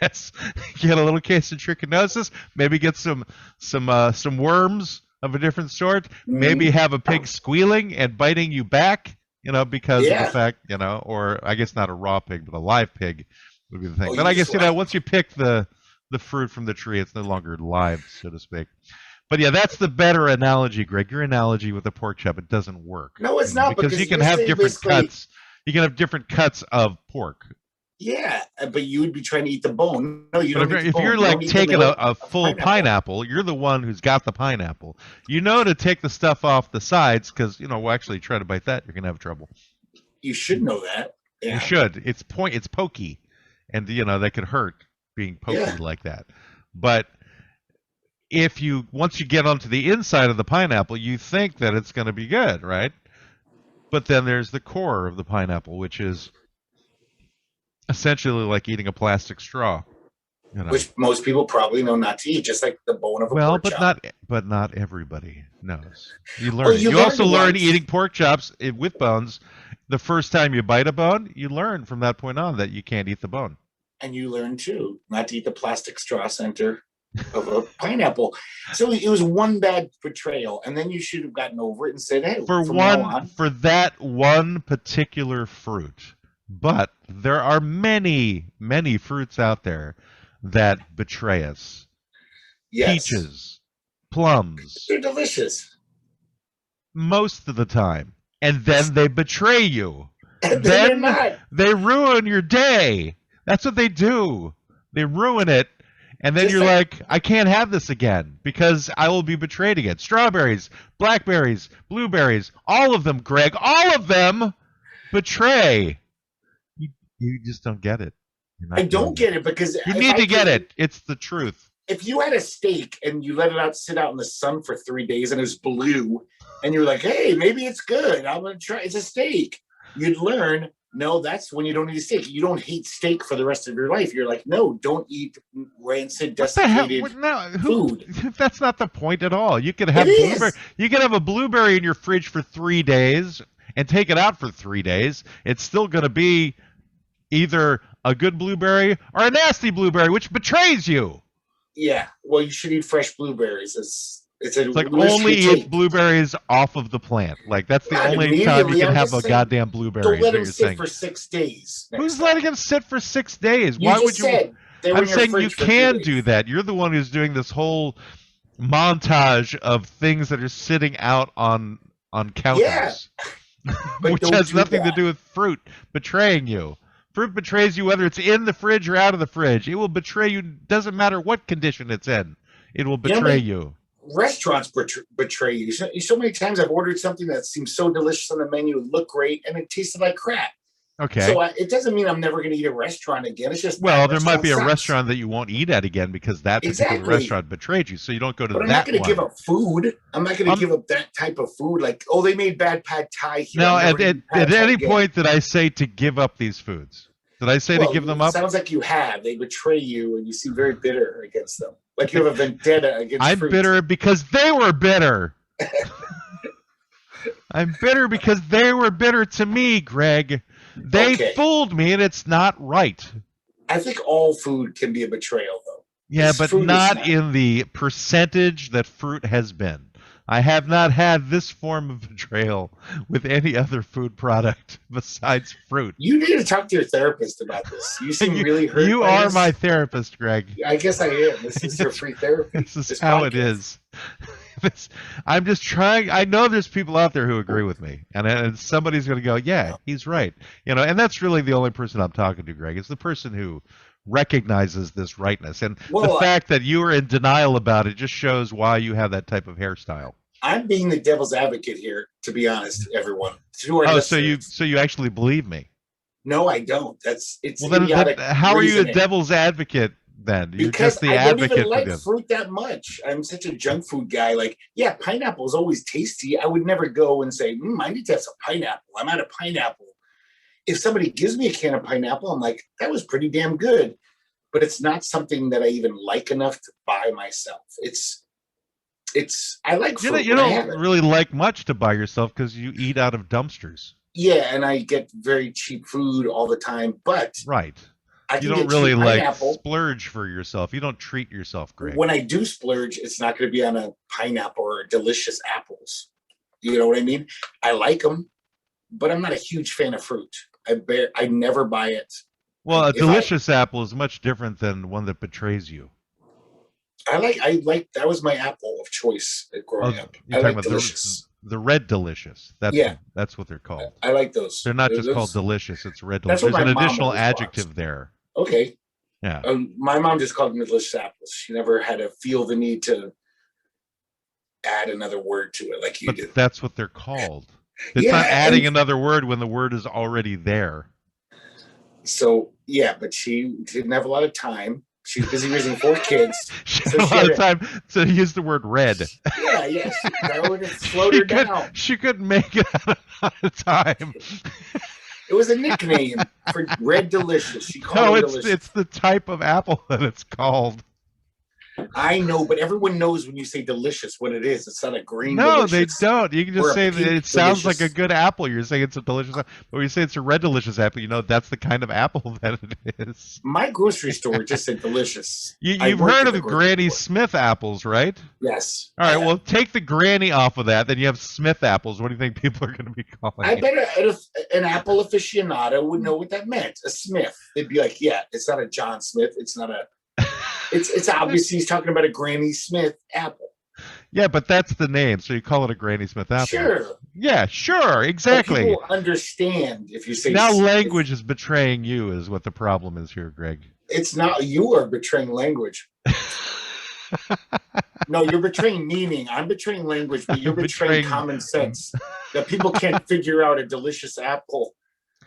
Yes, get a little case of trichinosis. Maybe get some worms of a different sort. Maybe have a pig squealing and biting you back. Because of the fact, or I guess not a raw pig, but a live pig would be the thing. Oh, But I guess live. once you pick the fruit from the tree, it's no longer live, so to speak. But yeah, that's the better analogy, Greg. Your analogy with the pork chop, it doesn't work. No, it's not, because you can you're have saying different basically- cuts. You can have different cuts of pork. Yeah, but you would be trying to eat the bone. No, you But don't. if you're like taking a full pineapple, you're the one who's got the pineapple. You know to take the stuff off the sides because we'll actually try to bite that, you're gonna have trouble. You should know that. Yeah. You should. It's pokey, and that could hurt being pokey like that. But once you get onto the inside of the pineapple, you think that it's going to be good, right? But then there's the core of the pineapple, which is essentially like eating a plastic straw. Which most people probably know not to eat, just like the bone of a pork chop. But not everybody knows. You learn. you You also learn learn once. eating pork chops with bones. The first time you bite a bone, you learn from that point on that you can't eat the bone. And you learn too not to eat the plastic straw center. of a pineapple. So it was one bad betrayal, and then you should have gotten over it and said, "Hey, from now on." For that one particular fruit. But there are many, many fruits out there that betray us. Yes, Peaches, plums, they're delicious, most of the time. And then they betray you. and then they're Then not. they ruin your day. That's what they do. They ruin it. And then Just you're like- like, I can't have this again because I will be betrayed again. Strawberries, blackberries, blueberries, all of them, Greg, all of them betray. You just don't get it. You're not I don't getting get it because You if need I to get could- it. It's the truth. If you had a steak and you let it sit out in the sun for 3 days and it was blue, and you're like, "Hey, maybe it's good. I'm gonna try. It's a steak." You'd learn. No, that's when you don't eat a steak. You don't hate steak for the rest of your life. You're like, no, don't eat rancid, What the hell? desiccated No, food. That's not the point at all. You could have It is. blueberry. You could have a blueberry in your fridge for 3 days and take it out for 3 days. It's still going to be either a good blueberry or a nasty blueberry, which betrays you. Yeah, well, you should eat fresh blueberries. It's Like risk only you eat take. blueberries off of the plant. Like that's the Not only time you immediately, can I'm have a just saying, goddamn blueberry. Don't is let what them you're sit saying. for 6 days. next Who's time. letting them sit for 6 days? You Why just would you? said they were I'm in your saying you fridge for 3 can days. do that. You're the one who's doing this whole montage of things that are sitting out on counters, But which don't has do nothing that. to do with fruit betraying you. Fruit betrays you whether it's in the fridge or out of the fridge. It will betray you. Doesn't matter what condition it's in. It will You know, betray man, you. Restaurants betray you. So many times I've ordered something that seems so delicious on the menu, it looked great, and it tasted like crap. Okay. So it doesn't mean I'm never going to eat a restaurant again. It's just Well, that there might be a sucks. restaurant that you won't eat at again because that particular Exactly. restaurant betrayed you, so you don't go to But I'm that not going to one. give up food. I'm not going to give up that type of food. Like, oh, they made bad pad thai here. Now, I'm never gonna eat pad at thai any again. point did I say to give up these foods? Did I say to give them it up? Sounds like you have. They betray you, and you seem very bitter against them. Like you have a vendetta against I'm fruit. bitter because they were bitter. I'm bitter because they were bitter to me, Greg. They Okay. fooled me, and it's not right. I think all food can be a betrayal, though. Yeah, This but fruit is not in the percentage that fruit has been. I have not had this form of betrayal with any other food product besides fruit. You need to talk to your therapist about this. You seem really hurt. You by are this. my therapist, Greg. I guess I am. This is your free therapy. This is This how it podcast. is. I'm just trying. I know there's people out there who agree with me, and somebody's going to go, "Yeah, he's right." And that's really the only person I'm talking to, Greg. It's the person who recognizes this rightness, and the Well, fact that you are in denial about it just shows why you have that type of hairstyle. I'm being the devil's advocate here, to be honest, everyone. To our Oh, so listeners. you actually believe me? No, I don't. It's Well, then idiotic how are you a reasoning. devil's advocate then? You're Because just the I don't advocate even for like them. fruit that much. I'm such a junk food guy. Like, yeah, pineapple is always tasty. I would never go and say, I need to have some pineapple. I'm out of pineapple. If somebody gives me a can of pineapple, I'm like, that was pretty damn good. But it's not something that I even like enough to buy myself. I like fruit. You when I have don't it. really like much to buy yourself because you eat out of dumpsters. Yeah, and I get very cheap food all the time. But Right. I can You don't get really cheap like pineapple. splurge for yourself. You don't treat yourself, Greg. When I do splurge, it's not going to be on a pineapple or delicious apples. You know what I mean? I like them, but I'm not a huge fan of fruit. I never buy it. Well, a if delicious apple is much different than one that betrays you. I like that was my apple of choice growing up. You're I talking like about delicious. the red delicious. Yeah. That's what they're called. I like those. They're not just Those- called delicious. It's red That's delicious. what There's my an mom additional always adjective bought. there. Okay. Yeah. My mom just called them delicious apples. She never had to feel the need to add another word to it like you But do. that's what they're called. It's Yeah, not adding and- another word when the word is already there. So yeah, but she didn't have a lot of time. She was busy raising 4 kids. She So had a she lot had of time to use the word red. Yeah. That would have slowed her down. She couldn't make it out of time. It was a nickname for Red Delicious. She called No, it it's Delicious. the type of apple that it's called. I know, but everyone knows when you say delicious what it is. It's not a green No, they delicious. don't. You can or just a say that pink it sounds like a delicious. good apple. You're saying it's a delicious apple. But when you say it's a red delicious apple, you know that's the kind of apple that it is. My grocery store just said delicious. I You've worked heard at of the the grocery Granny store. Smith apples, right? Yes. All I right, have. well, take the Granny off of that, then you have Smith apples. What do you think people are going to be calling I it? bet an apple aficionado would know what that meant. A Smith. They'd be like, yeah, it's not a John Smith. It's not a. It's obviously he's talking about a Granny Smith apple. Yeah, but that's the name, so you call it a Granny Smith apple. Sure. Yeah, sure, But exactly. people understand if you say Now language is betraying you, is what the problem is here, Greg. It's not you are betraying language. No, you're betraying meaning. I'm betraying language, but you're betraying common sense. That people can't figure out a delicious apple.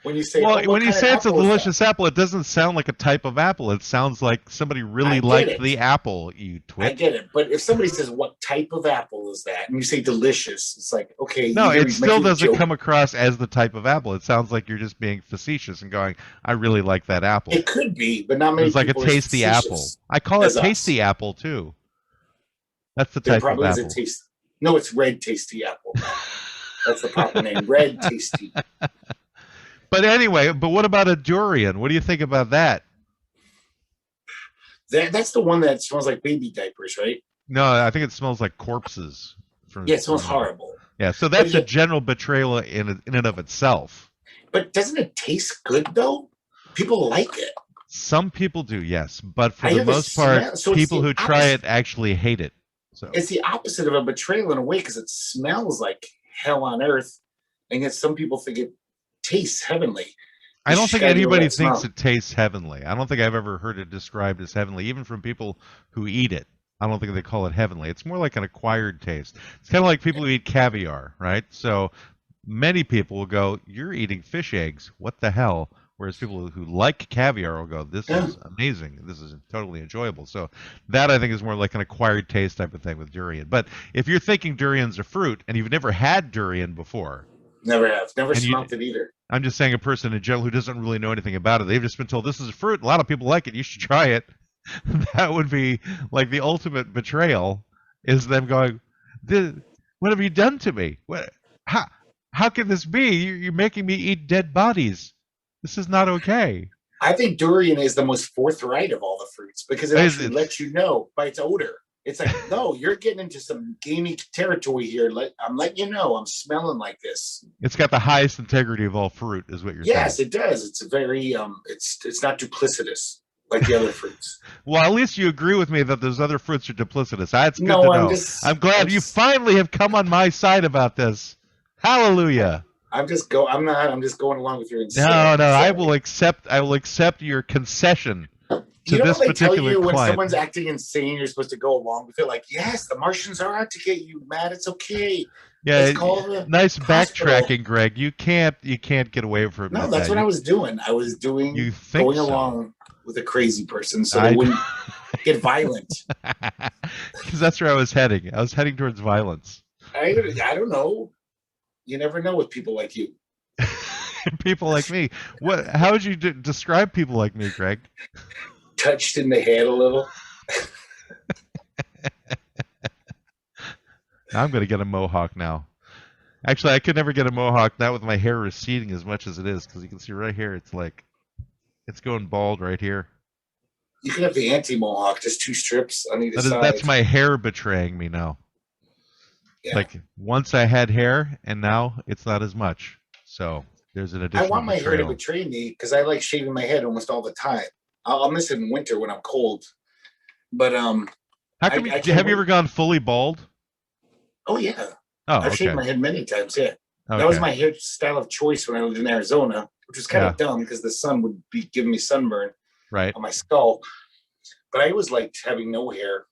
When you say, well, oh, when you say it's a delicious that? apple, it doesn't sound like a type of apple. It sounds like somebody really liked the apple, you twit. I get it. But if somebody says, what type of apple is that? And you say delicious, it's like, okay. No, it still doesn't come across as the type of apple. It sounds like you're just being facetious and going, I really like that apple. It could be, but not many people. It's like people a tasty apple. I call it tasty apple, too. That's the type of apple. Is a taste. No, it's red tasty apple. That's the proper name. Red tasty. But anyway, what about a durian? What do you think about that? That's the one that smells like baby diapers, right? No, I think it smells like corpses. Yeah, it smells horrible. Yeah, so that's a general betrayal in and of itself. But doesn't it taste good, though? People like it. Some people do, yes. But for the most part, people who try it actually hate it. So it's the opposite of a betrayal in a way because it smells like hell on earth. And yet some people think it tastes heavenly. I don't think anybody thinks it tastes heavenly. I don't think I've ever heard it described as heavenly, even from people who eat it. I don't think they call it heavenly. It's more like an acquired taste. It's kind of like people who eat caviar, right? So many people will go, you're eating fish eggs. What the hell? Whereas people who like caviar will go, this is amazing. This is totally enjoyable. So that, I think, is more like an acquired taste type of thing with durian. But if you're thinking durian's a fruit and you've never had durian before. Never have. Never smelled it either. I'm just saying a person in general who doesn't really know anything about it. They've just been told this is a fruit. A lot of people like it. You should try it. That would be like the ultimate betrayal, is them going, what have you done to me? How can this be? You're making me eat dead bodies. This is not okay. I think durian is the most forthright of all the fruits because it actually lets you know by its odor. It's like, no, you're getting into some gamey territory here. I'm letting you know I'm smelling like this. It's got the highest integrity of all fruit, is what you're saying. Yes, it does. It's a very it's not duplicitous like the other fruits. Well, at least you agree with me that those other fruits are duplicitous. That's good to know. I'm glad you finally have come on my side about this. Hallelujah. I'm just going along with your insanity. No, I will accept your concession to this particular tell you client. When someone's acting insane, you're supposed to go along with it. Like, yes, the Martians are out to get you, Matt. It's okay. Yeah, nice backtracking, Greg. You can't get away from it. No, that's what I was doing. I was going along with a crazy person so they wouldn't get violent. Because that's where I was heading. I was heading towards violence. I don't know. You never know with people like you. People like me. How would you describe people like me, Greg? Touched in the head a little. I'm going to get a mohawk now. Actually, I could never get a mohawk, not with my hair receding as much as it is, because you can see right here, it's going bald right here. You can have the anti-mohawk, just 2 strips on either side. That's my hair betraying me now. Yeah. Like, once I had hair, and now it's not as much. So there's an additional I want my betrayal. hair to betray me because I like shaving my head almost all the time. I'll miss it in winter when I'm cold. But how come have you ever gone fully bald? Oh yeah. Oh, I've shaved my head many times. Yeah, that was my hairstyle of choice when I lived in Arizona, which was kind of dumb because the sun would be giving me sunburn on my skull. But I always liked having no hair.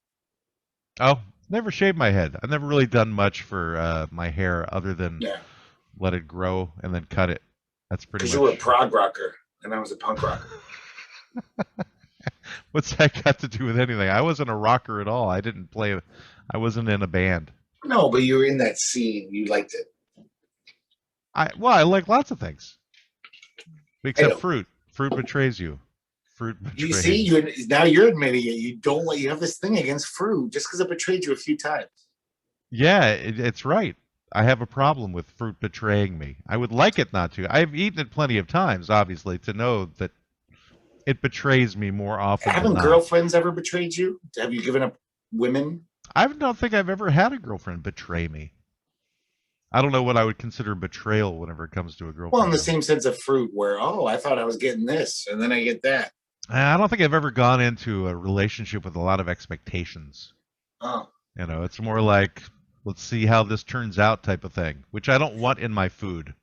Oh, never shaved my head. I've never really done much for my hair other than let it grow and then cut it. That's pretty much. Because you were a prog rocker and I was a punk rocker. What's that got to do with anything? I wasn't a rocker at all. I wasn't in a band. No, but you were in that scene. You liked it. I like lots of things. Except fruit. Fruit betrays you. fruit betrayed. You see, now you're admitting it. You have this thing against fruit just because it betrayed you a few times. Yeah, it's right. I have a problem with fruit betraying me. I would like it not to. I've eaten it plenty of times, obviously, to know that it betrays me more often Haven't than not. girlfriends ever betrayed you? Have you given up women? I don't think I've ever had a girlfriend betray me. I don't know what I would consider betrayal whenever it comes to a girlfriend. Well, in the same sense of fruit, where, I thought I was getting this, and then I get that. I don't think I've ever gone into a relationship with a lot of expectations. Oh. It's more like, let's see how this turns out type of thing, which I don't want in my food.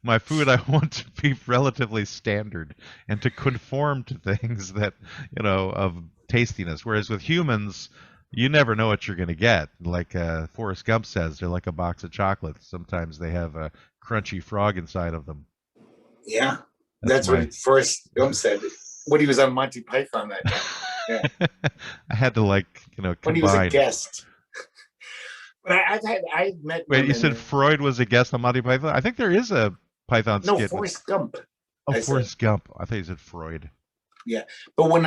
My food, I want to be relatively standard and to conform to things that, of tastiness. Whereas with humans, you never know what you're going to get. Like Forrest Gump says, they're like a box of chocolates. Sometimes they have a crunchy frog inside of them. Yeah, that's what Forrest Gump said when he was on Monty Python that time. Yeah. I had to combine. When he was a guest. But I've met. Wait, you said Freud was a guest on Monty Python? I think there is a Python skit. No, Forrest Gump. Oh, Forrest Gump. I thought you said Freud. Yeah, but when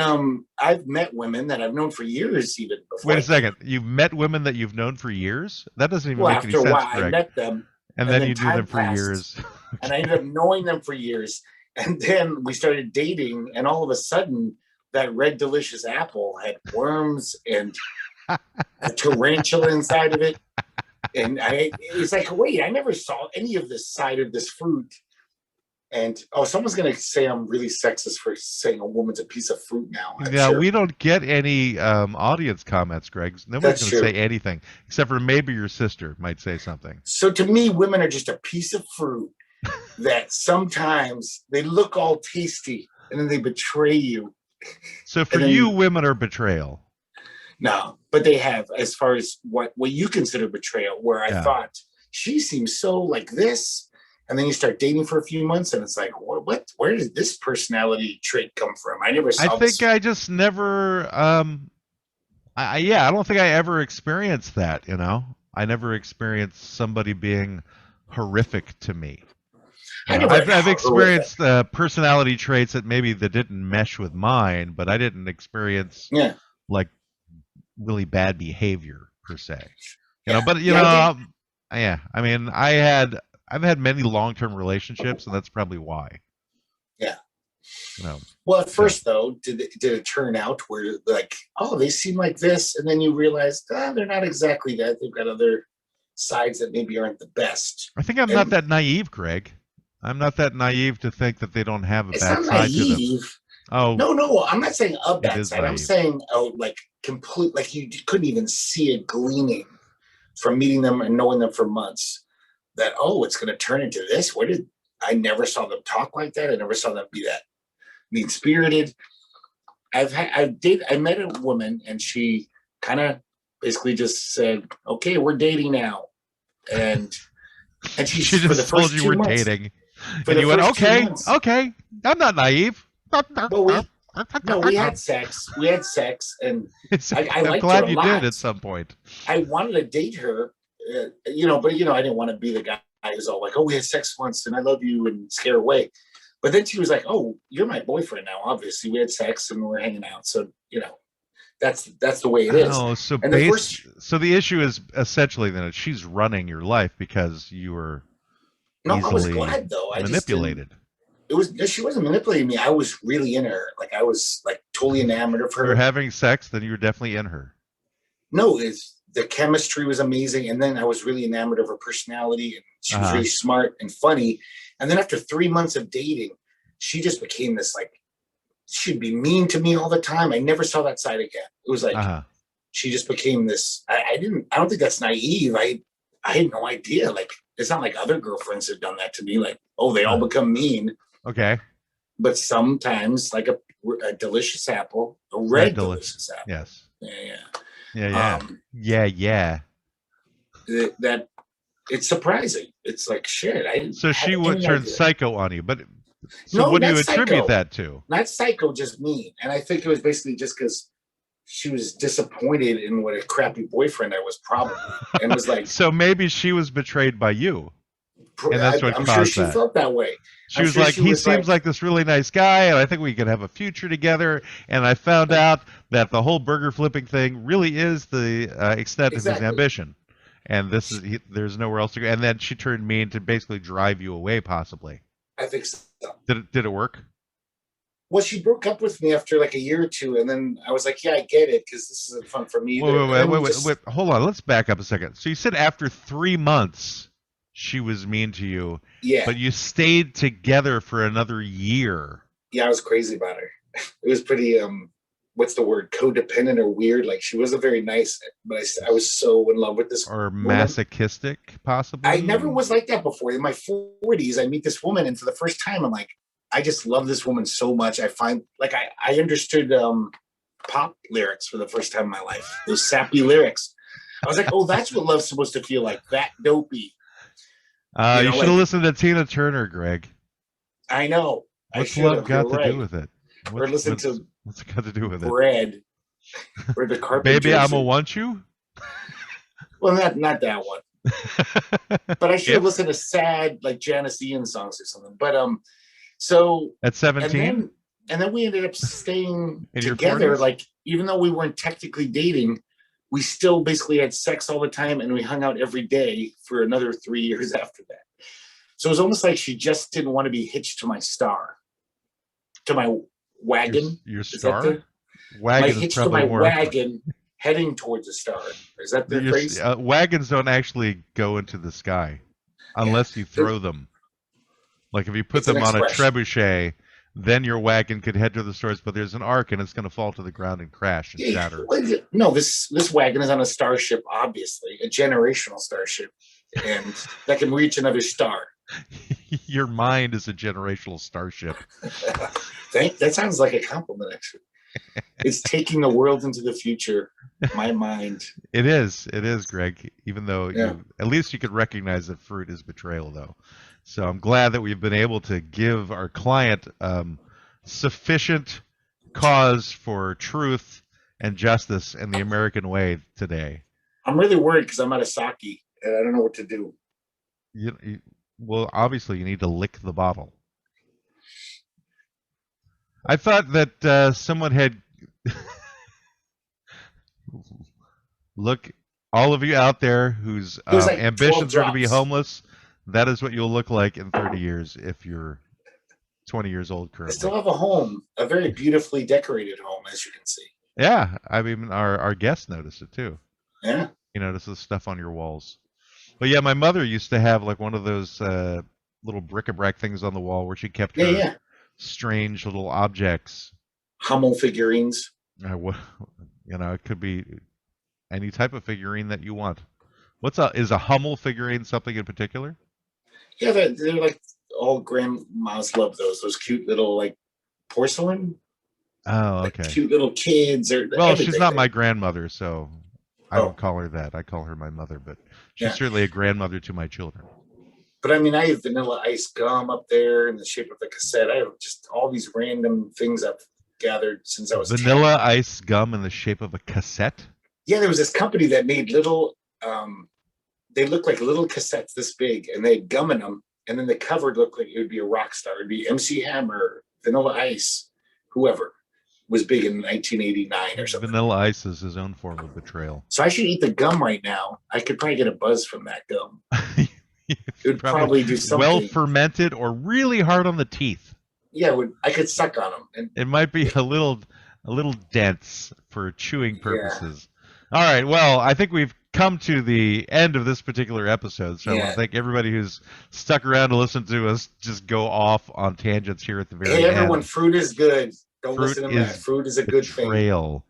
I've met women that I've known for years, even before. Wait a second. You've met women that you've known for years? That doesn't even make any sense. After a while, Greg. I met them, and then you knew them for years. And I ended up knowing them for years, and then we started dating, and all of a sudden, that red delicious apple had worms and a tarantula inside of it, and it's like, wait, I never saw any of this side of this fruit. And someone's gonna say I'm really sexist for saying a woman's a piece of fruit now. Yeah, sure. We don't get any audience comments, Greg. Nobody's gonna say anything except for maybe your sister might say something. So to me, women are just a piece of fruit that sometimes they look all tasty and then they betray you. So for you, women are betrayal. No, but they have, as far as what you consider betrayal, where I thought she seems so like this. And then you start dating for a few months, and it's like, what? Where did this personality trait come from? I never saw. I just never. I don't think I ever experienced that. I never experienced somebody being horrific to me. I've experienced personality traits that didn't mesh with mine, but I didn't experience like really bad behavior per se. I mean, I've had many long-term relationships, and that's probably why. Yeah. Well, at first, though, did it turn out where, like, they seem like this, and then you realize, they're not exactly that. They've got other sides that maybe aren't the best. I think I'm not that naive, Greg. I'm not that naive to think that they don't have a bad side to them. Oh. No, I'm not saying a bad side. Naive. I'm saying, complete, like you couldn't even see it gleaming from meeting them and knowing them for months. That it's going to turn into this. I never saw them talk like that. I never saw them be that mean spirited. I met a woman, and she kind of basically just said, "Okay, we're dating now," and she just told you we're dating, and you went, "Okay, I'm not naive." Well, we had sex. And I'm glad you did at some point. I wanted to date her. But I didn't want to be the guy who's all like, we had sex once and I love you, and scare away. But then she was like, you're my boyfriend now. Obviously, we had sex and we're hanging out. So, that's the way it is. Oh, so the issue is essentially that she's running your life because you were I was glad though. Manipulated. She wasn't manipulating me. I was really in her. Like I was like totally enamored of her. You were having sex, then you were definitely in her. No, the chemistry was amazing, and then I was really enamored of her personality, and she was really smart and funny. And then after 3 months of dating, she just became this, like, she'd be mean to me all the time. I never saw that side again. It was like she just became this. I don't think that's naive. I had no idea. Like, it's not like other girlfriends have done that to me. Like, they all become mean. Okay. But sometimes, like a delicious apple, a red delicious apple. Yes. Yeah. Yeah. That it's surprising. It's like shit. So she would turn psycho on you, but what do you attribute that to? Not psycho, just mean. And I think it was basically just because she was disappointed in what a crappy boyfriend I was, probably, and was like. So maybe she was betrayed by you. And that's what I'm sure caused she that. felt that way. She I'm was sure like, she he was seems like this really nice guy, and I think we could have a future together. And I found out that the whole burger flipping thing really is the extent of his Exactly. ambition. And there's nowhere else to go. And then she turned mean to basically drive you away, possibly. I think so. Did it work? Well, she broke up with me after like a year or two, and then I was like, "Yeah, I get it, because this isn't fun for me either." Wait. Hold on. Let's back up a second. So you said after 3 months she was mean to you, Yeah, but you stayed together for another year. yeah, I was crazy about her. It was pretty what's the word, codependent or weird. Like, she wasn't very nice, but I was so in love with this Or woman. masochistic, possibly. I never was like that before. In my 40s, I meet this woman, and for the first time, I'm like, I just love this woman so much. I find, like, I understood pop lyrics for the first time in my life. Those sappy lyrics. I was like, oh, that's what love's supposed to feel like. That dopey. You should have listened to Tina Turner, Greg. I know. What's love got to do with it? Or listen to what's it got to do with it? Bread. Or the Carpenters. Baby, I'ma want you. Well, not that one. But I should have listened to sad, like, Janis Ian songs or something. But so at 17, and then we ended up staying in together. Your 40s? Like, even though we weren't technically dating, we still basically had sex all the time, and we hung out every day for another 3 years after that. So it was almost like she just didn't want to be hitched to my to my wagon. Your star? My hitch to my wagon heading towards a star. Is that the phrase? Wagons don't actually go into the sky unless you throw them. Like, if you put them on a trebuchet, then your wagon could head to the stars, but there's an arc and it's going to fall to the ground and crash and shatter. No, this wagon is on a starship, obviously, a generational starship, and that can reach another star. Your mind is a generational starship. That sounds like a compliment, actually. It's taking the world into the future. My mind. It is, Greg. Even though at least you could recognize that fruit is betrayal, though. So I'm glad that we've been able to give our client sufficient cause for truth and justice in the American way today. I'm really worried because I'm out of sake and I don't know what to do. Well, obviously, you need to lick the bottle. I thought that someone had... Look, all of you out there whose like ambitions are to be homeless, that is what you'll look like in 30 years if you're 20 years old currently. I still have a home, a very beautifully decorated home, as you can see. Yeah, I mean, our guests noticed it too. Yeah. You notice the stuff on your walls. But yeah, my mother used to have like one of those little bric-a-brac things on the wall where she kept her strange little objects. Hummel figurines. It could be any type of figurine that you want. Is a Hummel figurine something in particular? Yeah, they're like, all grandmas love those cute little, like, porcelain. Oh, okay. Like, cute little kids. Well, she's not my grandmother, so I don't call her that. I call her my mother, but she's certainly a grandmother to my children. But I mean, I have Vanilla Ice gum up there in the shape of a cassette. I have just all these random things I've gathered since I was Vanilla Ice gum in the shape of a cassette? Yeah, there was this company that made little, they looked like little cassettes this big, and they had gum in them, and then the cover looked like it would be a rock star. It'd be MC Hammer, Vanilla Ice, whoever was big in 1989 or something. Vanilla Ice is his own form of betrayal. So I should eat the gum right now. I could probably get a buzz from that gum. It would probably do something. Well fermented or really hard on the teeth. Yeah, I could suck on them. And it might be a little dense for chewing purposes. Yeah. All right, well, I think we've come to the end of this particular episode, so I want to thank everybody who's stuck around to listen to us just go off on tangents here at the very end. Hey, everyone, fruit is good. Don't listen to that. Fruit is a good thing.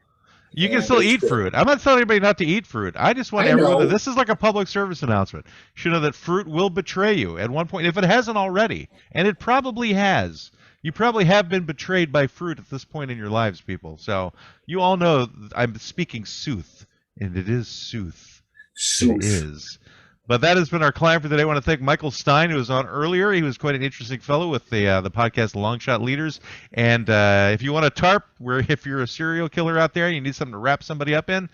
You can still eat fruit. I'm not telling anybody not to eat fruit. I just want everyone to, this is like a public service announcement. You should know that fruit will betray you at one point, if it hasn't already, and it probably has. You probably have been betrayed by fruit at this point in your lives, people. So you all know I'm speaking sooth, and it is sooth. It is. But that has been our client for today. I want to thank Michael Stein, who was on earlier. He was quite an interesting fellow with the podcast Long Shot Leaders. And if you want a tarp, if you're a serial killer out there and you need something to wrap somebody up in,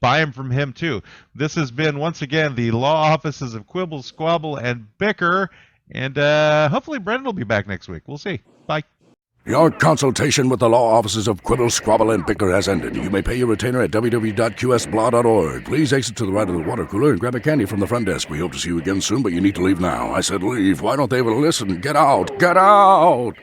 buy them from him too. This has been, once again, the Law Offices of Quibble, Squabble, and Bicker. And hopefully Brendan will be back next week. We'll see. Bye. Your consultation with the Law Offices of Quibble, Squabble, and Bicker has ended. You may pay your retainer at www.qsblaw.org. Please exit to the right of the water cooler and grab a candy from the front desk. We hope to see you again soon, but you need to leave now. I said leave. Why don't they even listen? Get out! Get out!